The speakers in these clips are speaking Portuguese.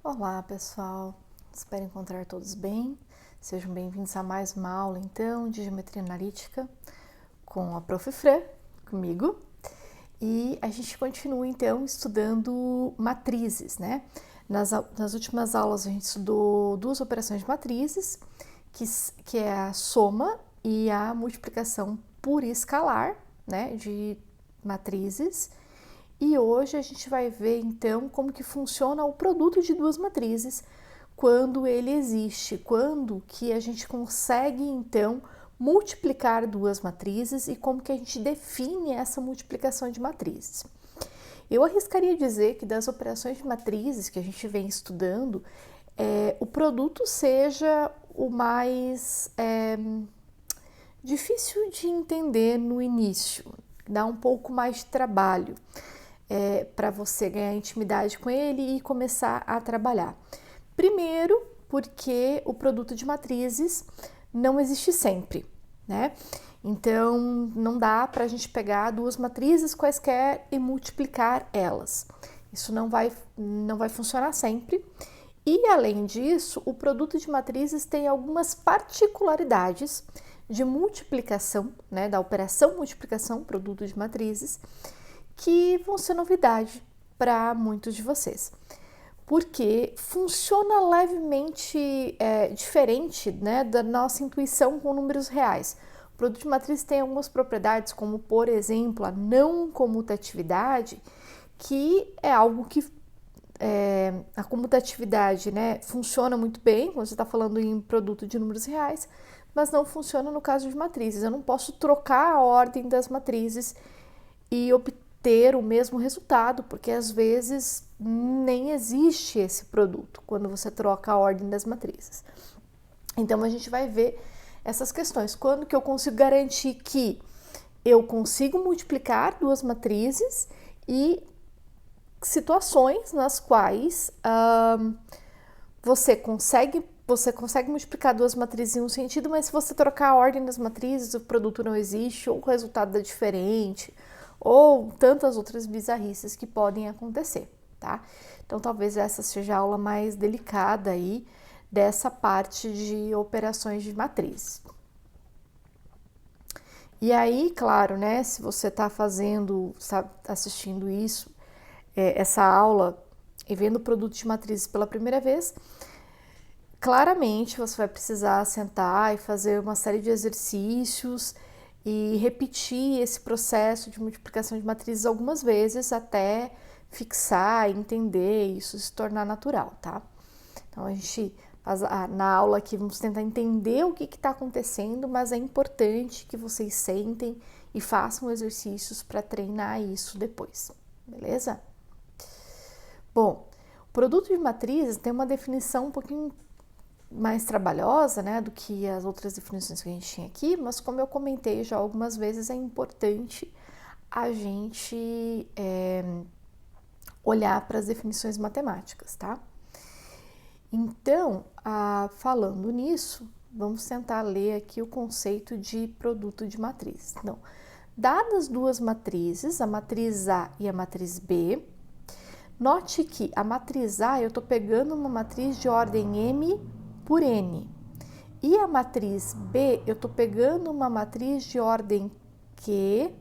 Olá, pessoal. Espero encontrar todos bem. Sejam bem-vindos a mais uma aula, então, de Geometria Analítica com a Prof. Fran, comigo. E a gente continua, então, estudando matrizes, né? Nas últimas aulas, a gente estudou duas operações de matrizes, que é a soma e a multiplicação por escalar, né, de matrizes. E hoje a gente vai ver então como que funciona o produto de duas matrizes quando ele existe, quando que a gente consegue então multiplicar duas matrizes e como que a gente define essa multiplicação de matrizes. Eu arriscaria dizer que das operações de matrizes que a gente vem estudando, o produto seja o mais difícil de entender no início, dá um pouco mais de trabalho para você ganhar intimidade com ele e começar a trabalhar. Primeiro, porque o produto de matrizes não existe sempre, né? Então, não dá para a gente pegar duas matrizes quaisquer e multiplicar elas. Isso não vai funcionar sempre. E, além disso, o produto de matrizes tem algumas particularidades de multiplicação, né, da operação multiplicação, produto de matrizes, que vão ser novidade para muitos de vocês. Porque funciona levemente diferente, né, da nossa intuição com números reais. O produto de matriz tem algumas propriedades, como, por exemplo, a não comutatividade, que é algo que a comutatividade, né, funciona muito bem quando você está falando em produto de números reais, mas não funciona no caso de matrizes. Eu não posso trocar a ordem das matrizes e obter o mesmo resultado, porque às vezes nem existe esse produto quando você troca a ordem das matrizes. Então a gente vai ver essas questões. Quando que eu consigo garantir que eu consigo multiplicar duas matrizes e situações nas quais você consegue multiplicar duas matrizes em um sentido, mas se você trocar a ordem das matrizes, o produto não existe, ou o resultado é diferente, ou tantas outras bizarrices que podem acontecer, tá? Então, talvez essa seja a aula mais delicada aí dessa parte de operações de matrizes. E aí, claro, né, se você está assistindo isso, essa aula e vendo o produto de matrizes pela primeira vez, claramente você vai precisar sentar e fazer uma série de exercícios e repetir esse processo de multiplicação de matrizes algumas vezes até fixar, entender e isso se tornar natural, tá? Então a gente na aula aqui vamos tentar entender o que está acontecendo, mas é importante que vocês sentem e façam exercícios para treinar isso depois, beleza? Bom, o produto de matrizes tem uma definição um pouquinho mais trabalhosa, né, do que as outras definições que a gente tinha aqui, mas como eu comentei já algumas vezes, é importante a gente olhar para as definições matemáticas, tá? Então, falando nisso, vamos tentar ler aqui o conceito de produto de matriz. Então, dadas duas matrizes, a matriz A e a matriz B, note que a matriz A eu estou pegando uma matriz de ordem M por N. E a matriz B, eu estou pegando uma matriz de ordem Q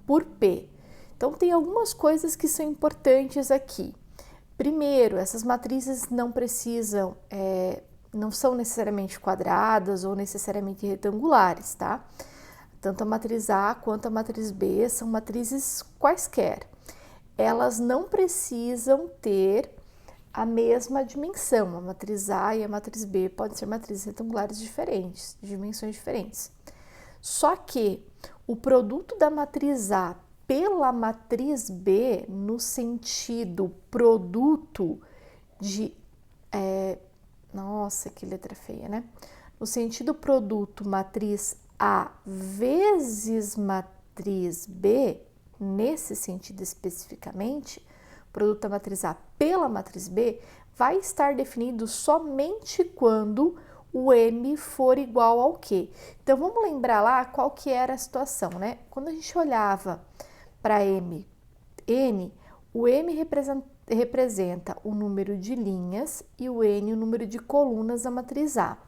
por P. Então, tem algumas coisas que são importantes aqui. Primeiro, essas matrizes não precisam, não são necessariamente quadradas ou necessariamente retangulares, tá? Tanto a matriz A quanto a matriz B são matrizes quaisquer. Elas não precisam ter a mesma dimensão. A matriz A e a matriz B podem ser matrizes retangulares diferentes, de dimensões diferentes. Só que o produto da matriz A pela matriz B, no sentido produto de... nossa, que letra feia, né? No sentido produto matriz A vezes matriz B, nesse sentido especificamente, produto da matriz A pela matriz B, vai estar definido somente quando o M for igual ao Q. Então, vamos lembrar lá qual que era a situação, né? Quando a gente olhava para N, o M representa o número de linhas e o N o número de colunas da matriz A.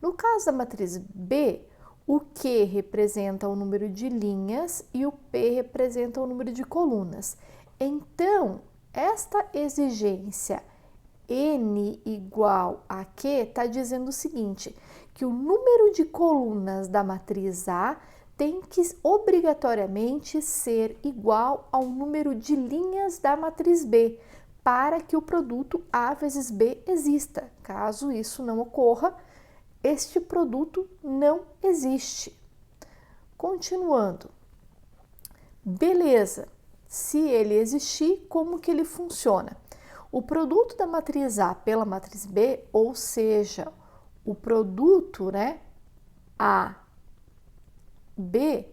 No caso da matriz B, o Q representa o número de linhas e o P representa o número de colunas. Então, esta exigência N igual a Q está dizendo o seguinte, que o número de colunas da matriz A tem que obrigatoriamente ser igual ao número de linhas da matriz B, para que o produto A vezes B exista. Caso isso não ocorra, este produto não existe. Continuando. Beleza, se ele existir, como que ele funciona? O produto da matriz A pela matriz B, ou seja, o produto, né, A, B,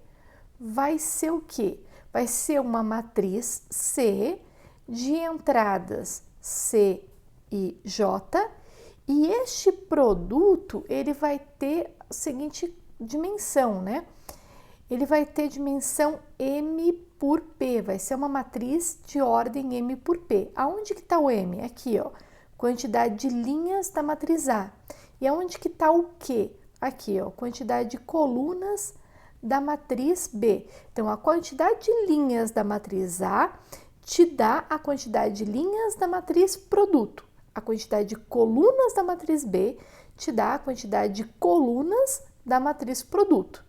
vai ser o quê? Vai ser uma matriz C de entradas C e J, e este produto, ele vai ter a seguinte dimensão, né? Ele vai ter dimensão M por P, vai ser uma matriz de ordem M por P. Aonde que está o M? Aqui, ó, quantidade de linhas da matriz A. E aonde que está o Q? Aqui, ó, quantidade de colunas da matriz B. Então, a quantidade de linhas da matriz A te dá a quantidade de linhas da matriz produto. A quantidade de colunas da matriz B te dá a quantidade de colunas da matriz produto.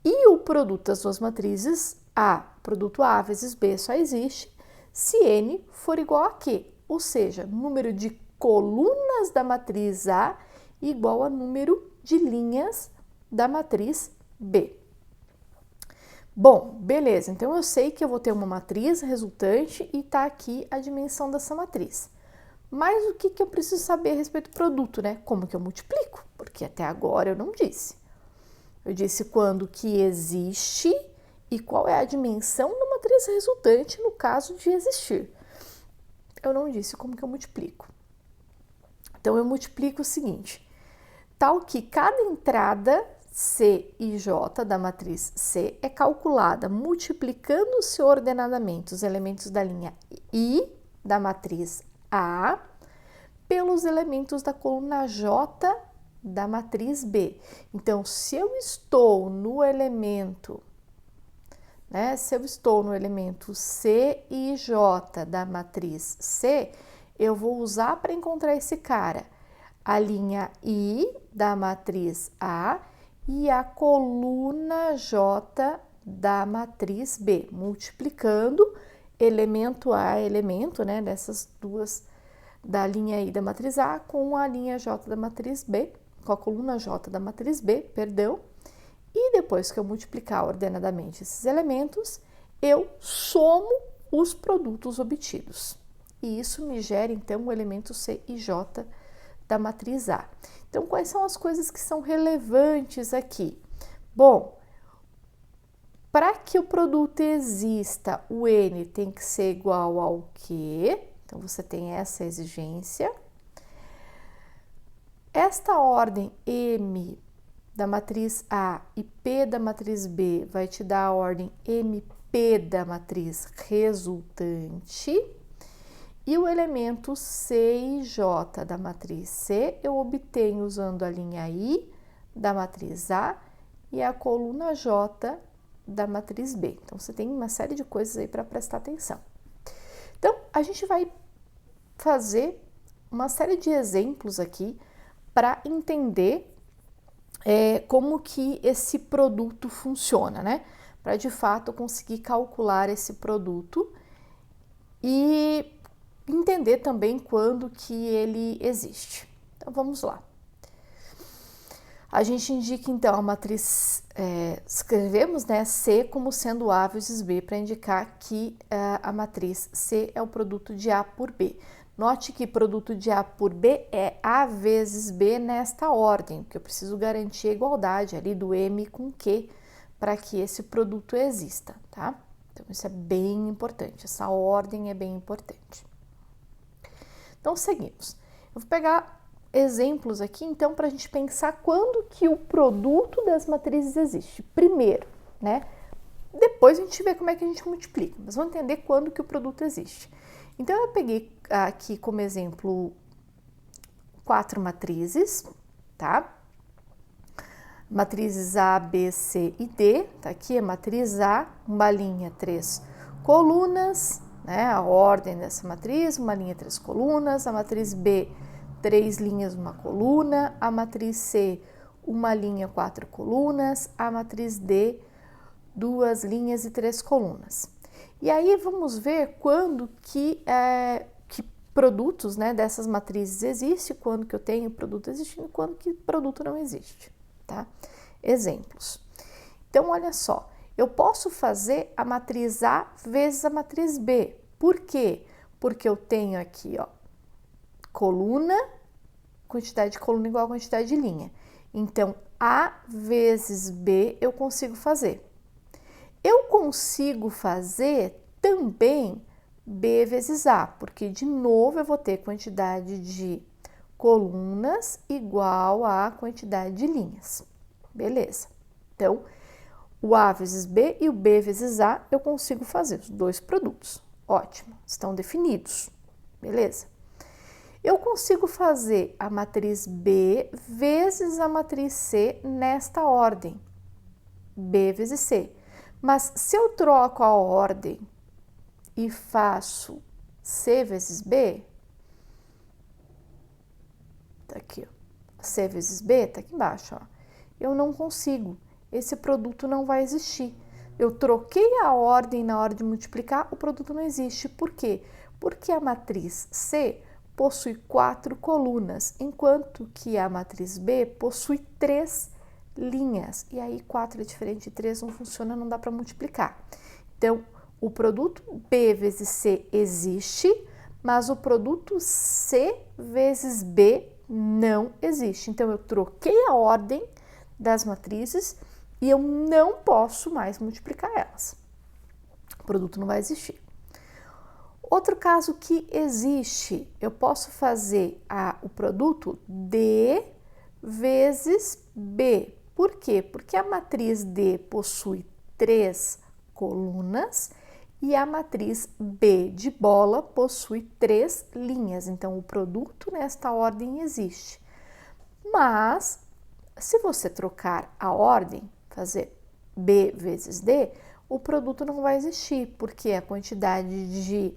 E o produto das duas matrizes A, produto A vezes B, só existe se N for igual a Q, ou seja, número de colunas da matriz A igual a número de linhas da matriz B. Bom, beleza, então eu sei que eu vou ter uma matriz resultante e tá aqui a dimensão dessa matriz. Mas o que eu preciso saber a respeito do produto, né? Como que eu multiplico? Porque até agora eu não disse. Eu disse quando que existe e qual é a dimensão da matriz resultante no caso de existir. Eu não disse como que eu multiplico. Então, eu multiplico o seguinte, tal que cada entrada C e J da matriz C é calculada multiplicando-se ordenadamente os elementos da linha I da matriz A pelos elementos da coluna J da matriz B. Então, se eu estou no elemento, né, se eu estou no elemento C e J da matriz C, eu vou usar para encontrar esse cara a linha I da matriz A e a coluna J da matriz B, multiplicando elemento A, elemento, né, dessas duas, da linha I da matriz A com a linha J da matriz B, com a coluna J da matriz B, perdão, e depois que eu multiplicar ordenadamente esses elementos, eu somo os produtos obtidos. E isso me gera, então, o elemento C e J da matriz A. Então, quais são as coisas que são relevantes aqui? Bom, para que o produto exista, o N tem que ser igual ao Q, então você tem essa exigência. Esta ordem M da matriz A e P da matriz B vai te dar a ordem MP da matriz resultante. E o elemento C e J da matriz C eu obtenho usando a linha I da matriz A e a coluna J da matriz B. Então, você tem uma série de coisas aí para prestar atenção. Então, a gente vai fazer uma série de exemplos aqui para entender como que esse produto funciona, né? Para, de fato, conseguir calcular esse produto e entender também quando que ele existe. Então, vamos lá. A gente indica, então, a matriz, escrevemos, né, C como sendo A vezes B, para indicar que a matriz C é o produto de A por B. Note que produto de A por B é A vezes B nesta ordem, porque eu preciso garantir a igualdade ali do M com Q para que esse produto exista, tá? Então, isso é bem importante, essa ordem é bem importante. Então, seguimos. Eu vou pegar exemplos aqui, então, para a gente pensar quando que o produto das matrizes existe. Primeiro, né? Depois a gente vê como é que a gente multiplica, mas vamos entender quando que o produto existe. Então, eu peguei aqui como exemplo 4 matrizes, tá? Matrizes A, B, C e D, tá aqui a matriz A, uma linha, 3 colunas, né? A ordem dessa matriz, uma linha, 3 colunas, a matriz B, 3 linhas, uma coluna, a matriz C, uma linha, 4 colunas, a matriz D, 2 linhas e 3 colunas. E aí vamos ver quando que produtos, né, dessas matrizes existem, quando que eu tenho produto existindo e quando que produto não existe, tá? Exemplos. Então, olha só, eu posso fazer a matriz A vezes a matriz B. Por quê? Porque eu tenho aqui, ó, coluna, quantidade de coluna igual a quantidade de linha. Então, A vezes B eu consigo fazer. Eu consigo fazer também B vezes A, porque de novo eu vou ter quantidade de colunas igual a quantidade de linhas. Beleza. Então, o A vezes B e o B vezes A eu consigo fazer os dois produtos. Ótimo, estão definidos. Beleza. Eu consigo fazer a matriz B vezes a matriz C nesta ordem. B vezes C. Mas se eu troco a ordem e faço C vezes B, tá aqui, ó, C vezes B, tá aqui embaixo, ó, eu não consigo, esse produto não vai existir. Eu troquei a ordem na hora de multiplicar, o produto não existe. Por quê? Porque a matriz C possui 4 colunas, enquanto que a matriz B possui 3 linhas. E aí 4 é diferente de 3, não funciona, não dá para multiplicar. Então, o produto B vezes C existe, mas o produto C vezes B não existe. Então, eu troquei a ordem das matrizes e eu não posso mais multiplicar elas. O produto não vai existir. Outro caso que existe, eu posso fazer o produto D vezes B. Por quê? Porque a matriz D possui 3 colunas e a matriz B de bola possui 3 linhas. Então, o produto nesta ordem existe. Mas, se você trocar a ordem, fazer B vezes D, o produto não vai existir, porque a quantidade de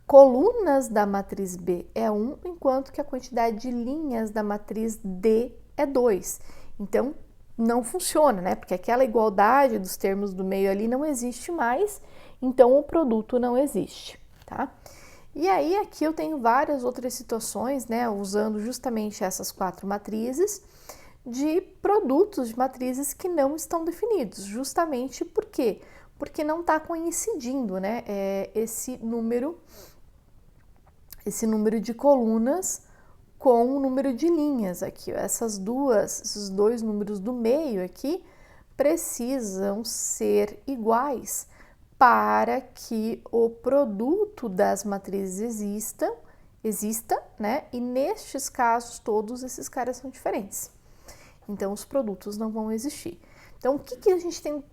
colunas da matriz B é 1, enquanto que a quantidade de linhas da matriz D é 2. Então, não funciona, né? Porque aquela igualdade dos termos do meio ali não existe mais, então o produto não existe, tá? E aí, aqui eu tenho várias outras situações, né? Usando justamente essas 4 matrizes, de produtos de matrizes que não estão definidos, justamente por quê? Porque não está coincidindo, né? Esse número de colunas com o número de linhas aqui. Esses dois números do meio aqui precisam ser iguais para que o produto das matrizes exista, né? E nestes casos, todos esses caras são diferentes. Então, os produtos não vão existir. Então, o que a gente tem?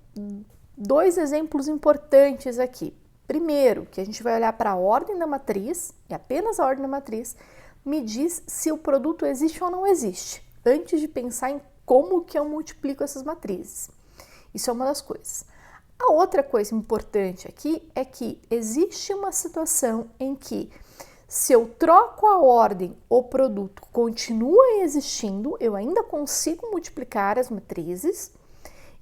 2 exemplos importantes aqui. Primeiro, que a gente vai olhar para a ordem da matriz, e apenas a ordem da matriz, me diz se o produto existe ou não existe, antes de pensar em como que eu multiplico essas matrizes. Isso é uma das coisas. A outra coisa importante aqui é que existe uma situação em que, se eu troco a ordem, o produto continua existindo, eu ainda consigo multiplicar as matrizes,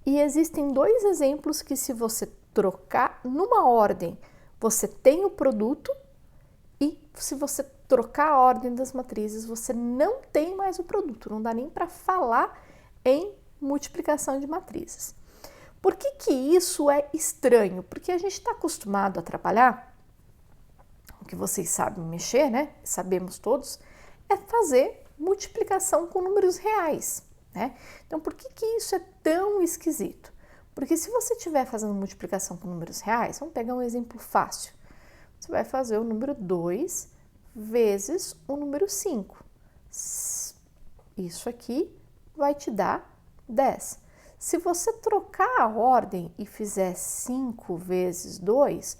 e existem 2 exemplos que, se você trocar numa ordem, você tem o produto, e se você trocar a ordem das matrizes, você não tem mais o produto, não dá nem para falar em multiplicação de matrizes. Por que isso é estranho? Porque a gente está acostumado a trabalhar, o que vocês sabem mexer, né? Sabemos todos, é fazer multiplicação com números reais, né? Então, por que isso é tão esquisito? Porque se você estiver fazendo multiplicação com números reais, vamos pegar um exemplo fácil. Você vai fazer o número 2 vezes o número 5. Isso aqui vai te dar 10. Se você trocar a ordem e fizer 5 vezes 2,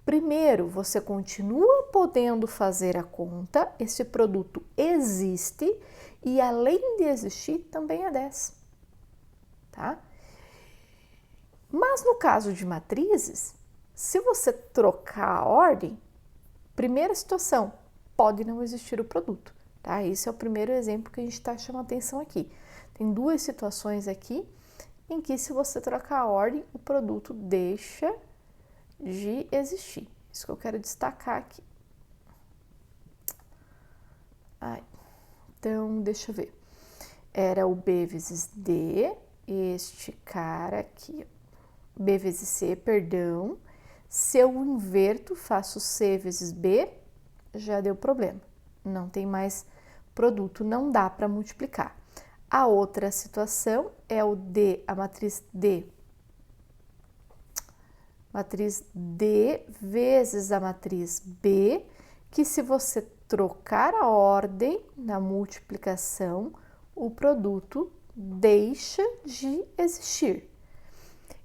Primeiro, você continua podendo fazer a conta, esse produto existe e além de existir, também é 10, tá? Mas no caso de matrizes, se você trocar a ordem, primeira situação, pode não existir o produto, tá? Esse é o primeiro exemplo que a gente está chamando atenção aqui. Tem duas situações aqui em que se você trocar a ordem, o produto deixa de existir. Isso que eu quero destacar aqui. Então, deixa eu ver. Era o B vezes D, este cara aqui, B vezes C, perdão. Se eu inverto, faço C vezes B, já deu problema. Não tem mais produto, não dá para multiplicar. A outra situação é o D, a matriz D vezes a matriz B, que se você trocar a ordem na multiplicação, o produto deixa de existir.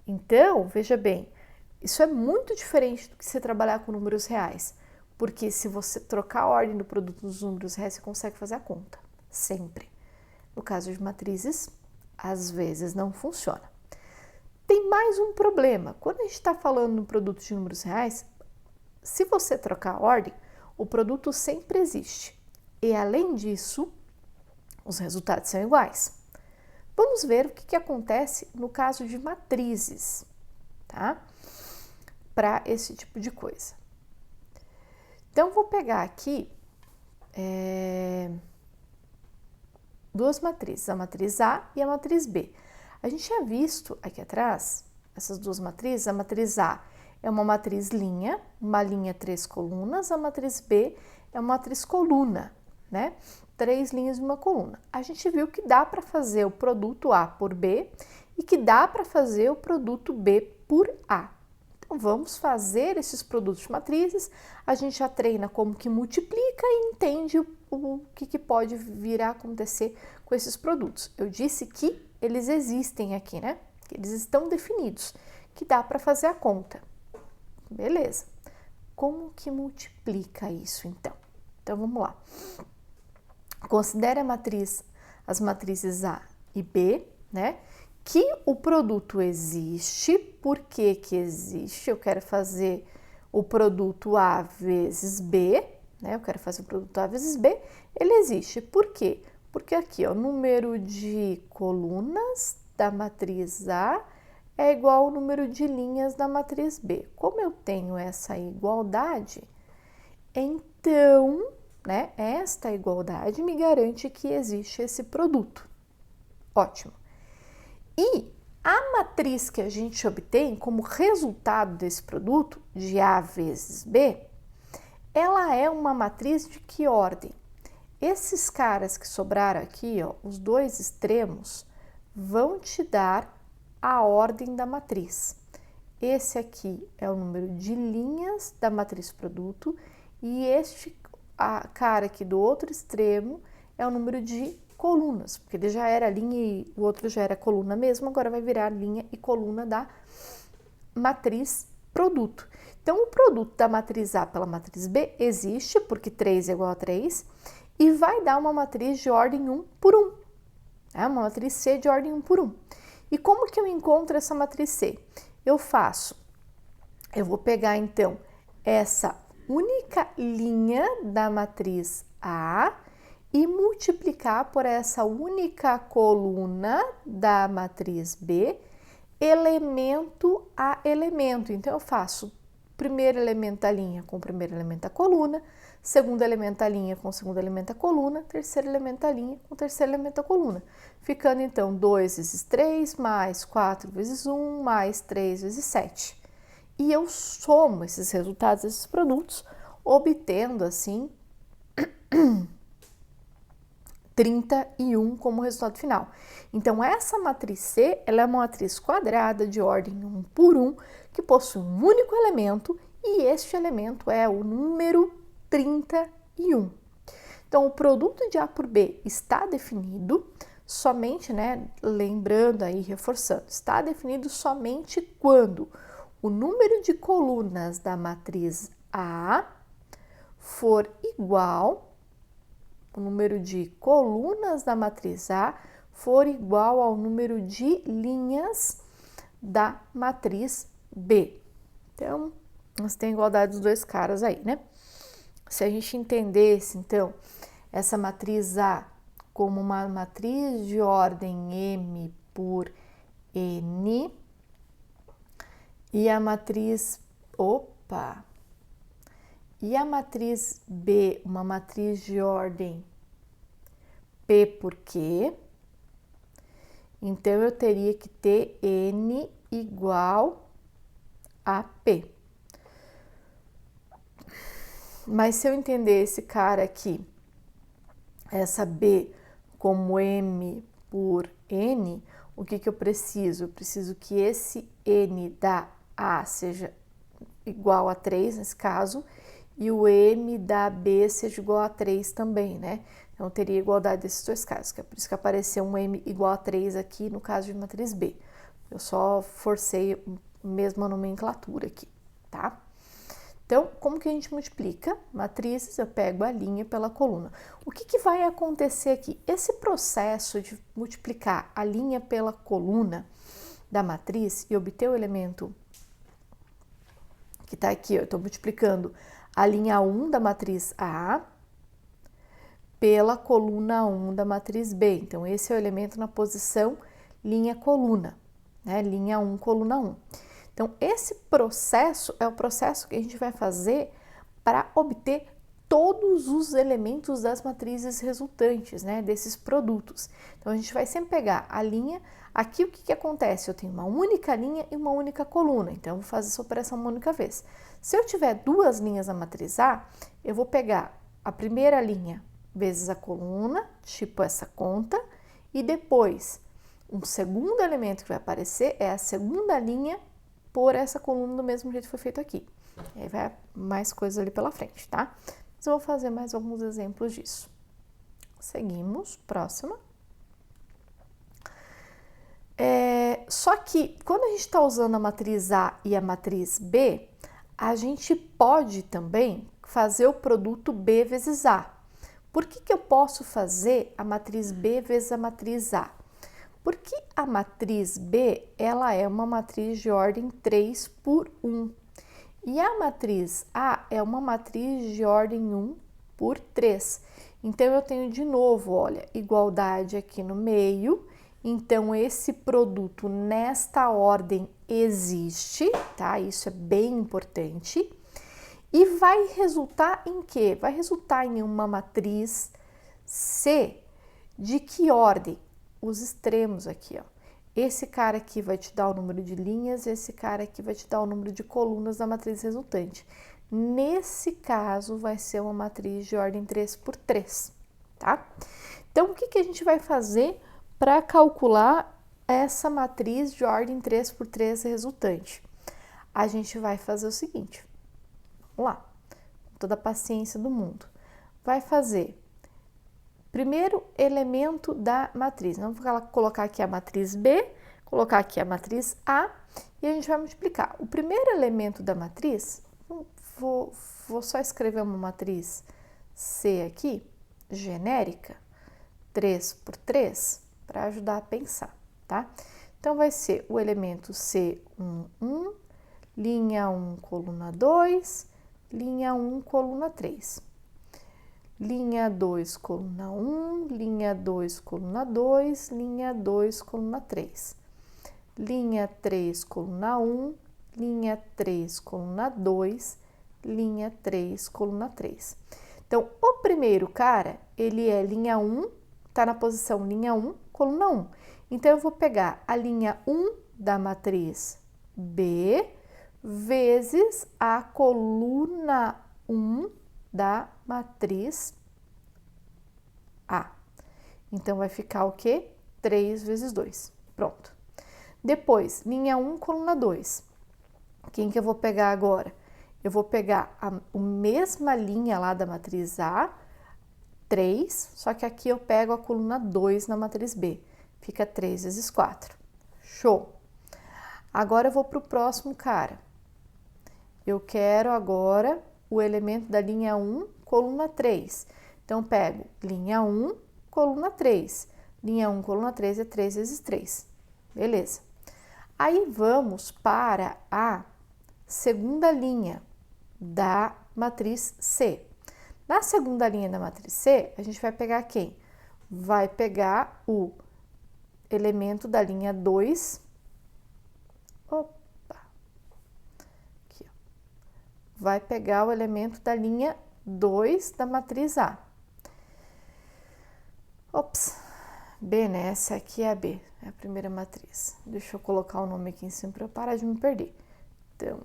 Então, veja bem, isso é muito diferente do que você trabalhar com números reais, porque se você trocar a ordem do produto nos números reais, você consegue fazer a conta, sempre. No caso de matrizes, às vezes não funciona. Tem mais um problema. Quando a gente está falando no produto de números reais, se você trocar a ordem, o produto sempre existe. E além disso, os resultados são iguais. Vamos ver o que acontece no caso de matrizes, tá? Para esse tipo de coisa. Então, vou pegar aqui duas matrizes, a matriz A e a matriz B. A gente tinha visto aqui atrás, essas duas matrizes, a matriz A é uma matriz linha, uma linha 3 colunas, a matriz B é uma matriz coluna, né? 3 linhas e uma coluna. A gente viu que dá para fazer o produto A por B e que dá para fazer o produto B por A. Então, vamos fazer esses produtos de matrizes, a gente já treina como que multiplica e entende o que pode vir a acontecer com esses produtos. Eu disse que eles existem aqui, né? Eles estão definidos, que dá para fazer a conta. Beleza. Como que multiplica isso, então? Então, vamos lá. Considere as matrizes A e B, né? Que o produto existe. Por que que existe? Eu quero fazer o produto A vezes B, né? Eu quero fazer o produto A vezes B. Ele existe. Por quê? Porque aqui, ó, o número de colunas da matriz A é igual ao número de linhas da matriz B. Como eu tenho essa igualdade, então, né, esta igualdade me garante que existe esse produto. Ótimo. E a matriz que a gente obtém como resultado desse produto, de A vezes B, ela é uma matriz de que ordem? Esses caras que sobraram aqui, ó, os dois extremos, vão te dar a ordem da matriz. Esse aqui é o número de linhas da matriz produto e este cara aqui do outro extremo é o número de colunas, porque ele já era linha e o outro já era coluna mesmo, agora vai virar linha e coluna da matriz produto. Então, o produto da matriz A pela matriz B existe, porque 3 é igual a 3, e vai dar uma matriz de ordem 1 por 1, né? Uma matriz C de ordem 1 por 1. E como que eu encontro essa matriz C? Eu vou pegar então essa única linha da matriz A e multiplicar por essa única coluna da matriz B, elemento a elemento. Então, eu faço primeiro elemento da linha com o primeiro elemento da coluna, segundo elemento da linha com o segundo elemento da coluna, terceiro elemento da linha com o terceiro elemento da coluna. Ficando, então, 2 vezes 3, mais 4 vezes 1, mais 3 vezes 7. E eu somo esses resultados, esses produtos, obtendo, assim, 31 como resultado final. Então, essa matriz C, ela é uma matriz quadrada de ordem 1 por 1, que possui um único elemento, e este elemento é o número 31. Então, o produto de A por B está definido somente, né, lembrando aí, reforçando, está definido somente quando o número de colunas da matriz A for igual, o número de colunas da matriz A for igual ao número de linhas da matriz B. Então, nós temos igualdade dos dois caras aí, né? Se a gente entendesse, então, essa matriz A como uma matriz de ordem M por N e a matriz, e a matriz B, uma matriz de ordem P por Q, então eu teria que ter N igual a P. Mas se eu entender esse cara aqui, essa B como M por N, o que eu preciso? Eu preciso que esse N da A seja igual a 3, nesse caso, e o M da B seja igual a 3 também, né? Então, teria igualdade desses dois casos, que é por isso que apareceu um M igual a 3 aqui no caso de matriz B. Eu só forcei a mesma nomenclatura aqui, tá? Então, como que a gente multiplica matrizes? Eu pego a linha pela coluna. O que vai acontecer aqui? Esse processo de multiplicar a linha pela coluna da matriz e obter o elemento que está aqui, eu estou multiplicando a linha 1 da matriz A pela coluna 1 da matriz B. Então, esse é o elemento na posição linha-coluna, né? Linha 1, coluna 1. Então, esse processo é o processo que a gente vai fazer para obter todos os elementos das matrizes resultantes, né, desses produtos. Então, a gente vai sempre pegar a linha. Aqui, o que acontece? Eu tenho uma única linha e uma única coluna. Então, eu vou fazer essa operação uma única vez. Se eu tiver duas linhas na matriz A, eu vou pegar a primeira linha vezes a coluna, tipo essa conta, e depois, um segundo elemento que vai aparecer é a segunda linha por essa coluna do mesmo jeito que foi feito aqui. E aí vai mais coisas ali pela frente, tá? Mas eu vou fazer mais alguns exemplos disso. Seguimos, próxima. Só que quando a gente está usando a matriz A e a matriz B, a gente pode também fazer o produto B vezes A. Por que eu posso fazer a matriz B vezes a matriz A? Porque a matriz B, ela é uma matriz de ordem 3 por 1. E a matriz A é uma matriz de ordem 1 por 3. Então, eu tenho de novo, olha, igualdade aqui no meio. Então, esse produto nesta ordem existe, tá? Isso é bem importante. E vai resultar em quê? Vai resultar em uma matriz C de que ordem? Os extremos aqui, ó. Esse cara aqui vai te dar o número de linhas, esse cara aqui vai te dar o número de colunas da matriz resultante. Nesse caso, vai ser uma matriz de ordem 3 por 3, tá? Então, o que a gente vai fazer para calcular essa matriz de ordem 3 por 3 resultante? A gente vai fazer o seguinte, vamos lá, com toda a paciência do mundo. Vai fazer primeiro elemento da matriz. Vamos colocar aqui a matriz B, colocar aqui a matriz A e a gente vai multiplicar. O primeiro elemento da matriz, vou só escrever uma matriz C aqui, genérica, 3 por 3, para ajudar a pensar, tá? Então, vai ser o elemento C1, 1, linha 1, coluna 2, linha 1, coluna 3. Linha 2, coluna 1, linha 2, coluna 2, linha 2, coluna 3. Linha 3, coluna 1, linha 3, coluna 2, linha 3, coluna 3. Então, o primeiro cara, ele é linha 1, tá na posição linha 1, coluna 1. Então, eu vou pegar a linha 1 da matriz B vezes a coluna 1 da matriz A. Então, vai ficar o quê? 3 vezes 2. Pronto. Depois, linha 1, coluna 2. Quem que eu vou pegar agora? Eu vou pegar a mesma linha lá da matriz A, 3, só que aqui eu pego a coluna 2 na matriz B. Fica 3 vezes 4. Show! Agora, eu vou para o próximo cara. eu quero agora o elemento da linha 1, coluna 3. Então, pego linha 1, coluna 3. Linha 1, coluna 3 é 3 vezes 3. Beleza. Aí, vamos para a segunda linha da matriz C. Na segunda linha da matriz C, a gente vai pegar quem? Vai pegar o elemento da linha 2. Opa! Aqui, ó. Vai pegar o elemento da linha 2 da matriz A. Ops! B, né? Essa aqui é a B, é a primeira matriz. Deixa eu colocar o nome aqui em cima para eu parar de me perder. Então,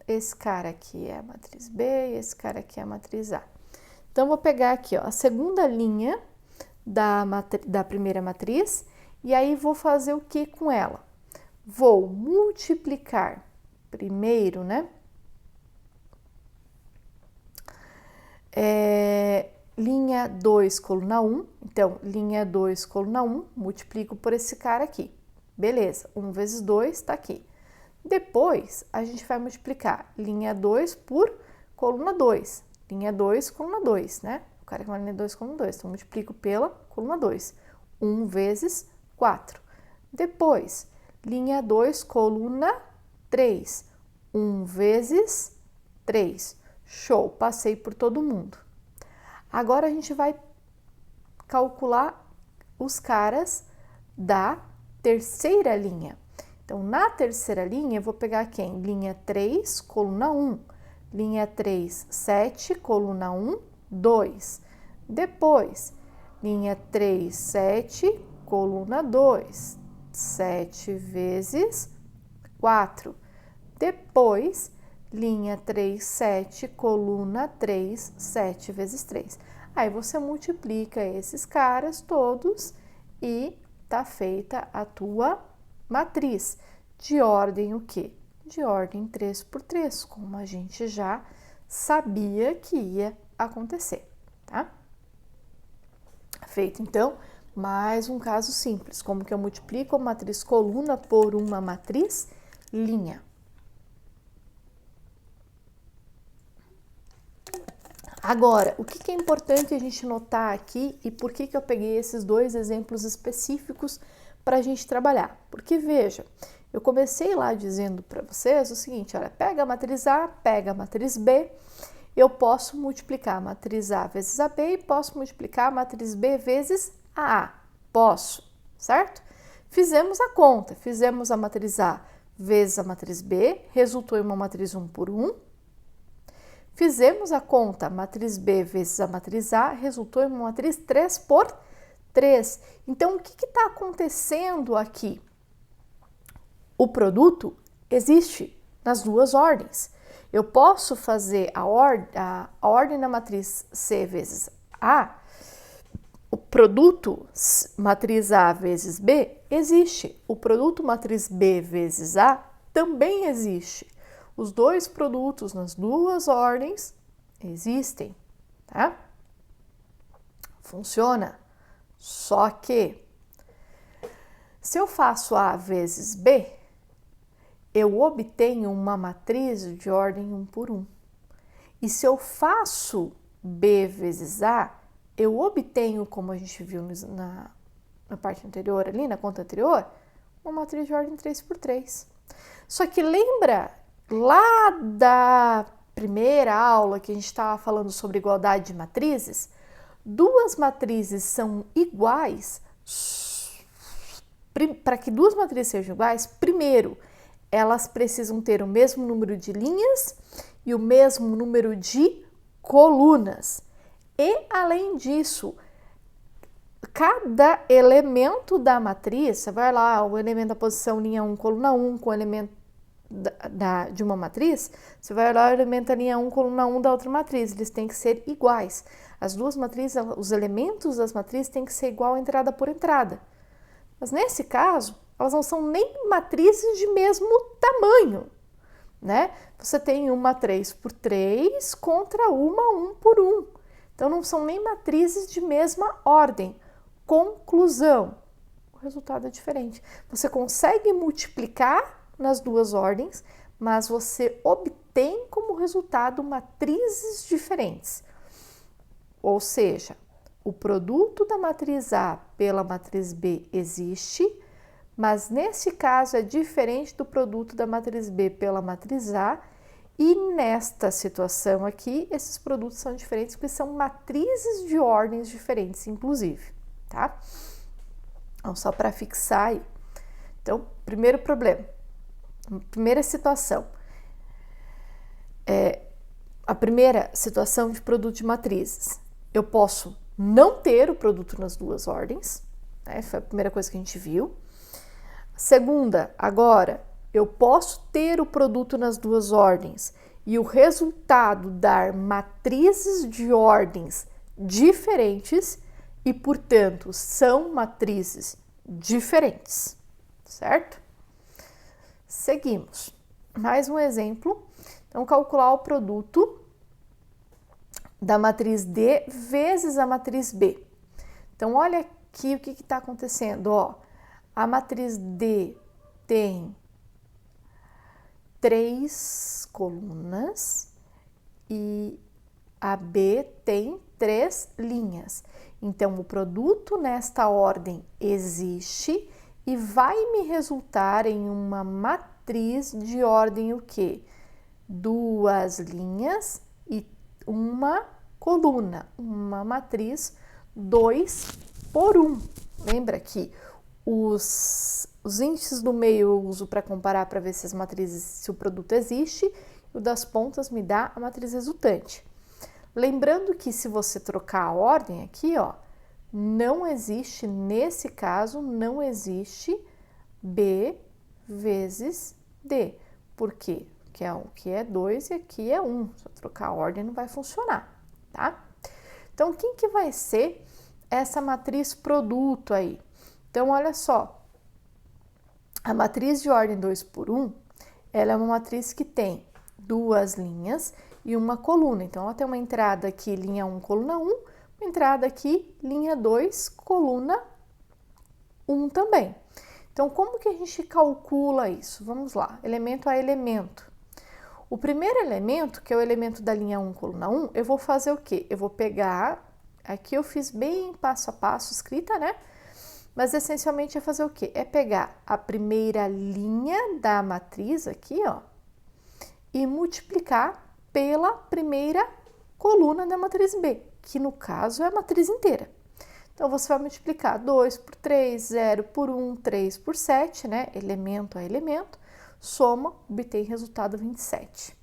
esse cara aqui é a matriz B e esse cara aqui é a matriz A. Então, vou pegar aqui, ó, a segunda linha da primeira matriz e aí vou fazer o que com ela? Vou multiplicar primeiro, né? Linha 2, coluna 1. Então, linha 2, coluna 1, multiplico por esse cara aqui. Beleza, 1 vezes 2 tá aqui. Depois, a gente vai multiplicar linha 2 por coluna 2. Linha 2, coluna 2, né? O cara que é uma linha 2, coluna 2. Então, multiplico pela coluna 2. 1 vezes 4. Depois, linha 2, coluna 3. 1 vezes 3. Show, passei por todo mundo. Agora, a gente vai calcular os caras da terceira linha. Então, na terceira linha, eu vou pegar quem? Linha 3, coluna 1. Linha 3, 7, coluna 1, 2. Depois, linha 3, 7, coluna 2. 7 vezes 4. Depois, linha 3, 7, coluna 3, 7 vezes 3. Aí, você multiplica esses caras todos e tá feita a tua matriz. De ordem o quê? De ordem 3 por 3, como a gente já sabia que ia acontecer, tá? Feito, então, mais um caso simples. Como que eu multiplico a matriz coluna por uma matriz linha? Agora, o que é importante a gente notar aqui e por que eu peguei esses dois exemplos específicos para a gente trabalhar? Porque, veja, eu comecei lá dizendo para vocês o seguinte, olha, pega a matriz A, pega a matriz B, eu posso multiplicar a matriz A vezes a B e posso multiplicar a matriz B vezes a A. Posso, certo? Fizemos a conta, fizemos a matriz A vezes a matriz B, resultou em uma matriz 1 por 1. Fizemos a conta, matriz B vezes a matriz A, resultou em uma matriz 3 por 3. Então, o que está acontecendo aqui? O produto existe nas duas ordens. Eu posso fazer a ordem da matriz C vezes A, o produto matriz A vezes B existe. O produto matriz B vezes A também existe. Os dois produtos nas duas ordens existem, tá? Funciona. Só que, se eu faço A vezes B, eu obtenho uma matriz de ordem 1 por 1. E se eu faço B vezes A, eu obtenho, como a gente viu na parte anterior ali, na conta anterior, uma matriz de ordem 3 por 3. Só que lembra lá da primeira aula que a gente estava falando sobre igualdade de matrizes? Duas matrizes são iguais. Para que duas matrizes sejam iguais, primeiro, elas precisam ter o mesmo número de linhas e o mesmo número de colunas. E, além disso, cada elemento da matriz, você vai lá, o elemento da posição linha 1, coluna 1, com o elemento de uma matriz, você vai olhar o elemento da linha 1, coluna 1 da outra matriz, eles têm que ser iguais. As duas matrizes, os elementos das matrizes têm que ser igual entrada por entrada. Mas nesse caso, elas não são nem matrizes de mesmo tamanho, né? Você tem uma 3 por 3 contra uma 1 por 1. Então, não são nem matrizes de mesma ordem. Conclusão, o resultado é diferente. Você consegue multiplicar nas duas ordens, mas você obtém como resultado matrizes diferentes. Ou seja, o produto da matriz A pela matriz B existe, mas nesse caso é diferente do produto da matriz B pela matriz A, e nesta situação aqui, esses produtos são diferentes porque são matrizes de ordens diferentes, inclusive, tá? Então, só para fixar aí. Então, primeiro problema, primeira situação. A primeira situação de produto de matrizes. Eu posso não ter o produto nas duas ordens, né? Foi a primeira coisa que a gente viu. Segunda, agora, eu posso ter o produto nas duas ordens e o resultado dar matrizes de ordens diferentes e, portanto, são matrizes diferentes, certo? Seguimos. Mais um exemplo. Então, calcular o produto da matriz D vezes a matriz B. Então, olha aqui o que está acontecendo, ó. A matriz D tem 3 colunas e a B tem 3 linhas. Então, o produto nesta ordem existe e vai me resultar em uma matriz de ordem o quê? 2 linhas e uma coluna, uma matriz 2 por 1. Lembra que os índices do meio eu uso para comparar para ver se as matrizes, se o produto existe, e o das pontas me dá a matriz resultante. Lembrando que se você trocar a ordem aqui, ó, não existe, nesse caso, não existe B vezes D. Por quê? Porque aqui é 2 e aqui é 1. Se eu trocar a ordem, não vai funcionar, tá? Então, quem que vai ser essa matriz produto aí? Então, olha só, a matriz de ordem 2 por 1, ela é uma matriz que tem 2 linhas e uma coluna. Então, ela tem uma entrada aqui, linha 1, coluna 1, uma entrada aqui, linha 2, coluna 1 também. Então, como que a gente calcula isso? Vamos lá, elemento a elemento. O primeiro elemento, que é o elemento da linha 1, coluna 1, eu vou fazer o quê? Eu vou pegar, aqui eu fiz bem passo a passo escrita, né? Mas essencialmente é fazer o quê? É pegar a primeira linha da matriz aqui, ó, e multiplicar pela primeira coluna da matriz B, que no caso é a matriz inteira. Então, você vai multiplicar 2 por 3, 0 por 1, 3 por 7, né? Elemento a elemento, soma, obtém resultado 27.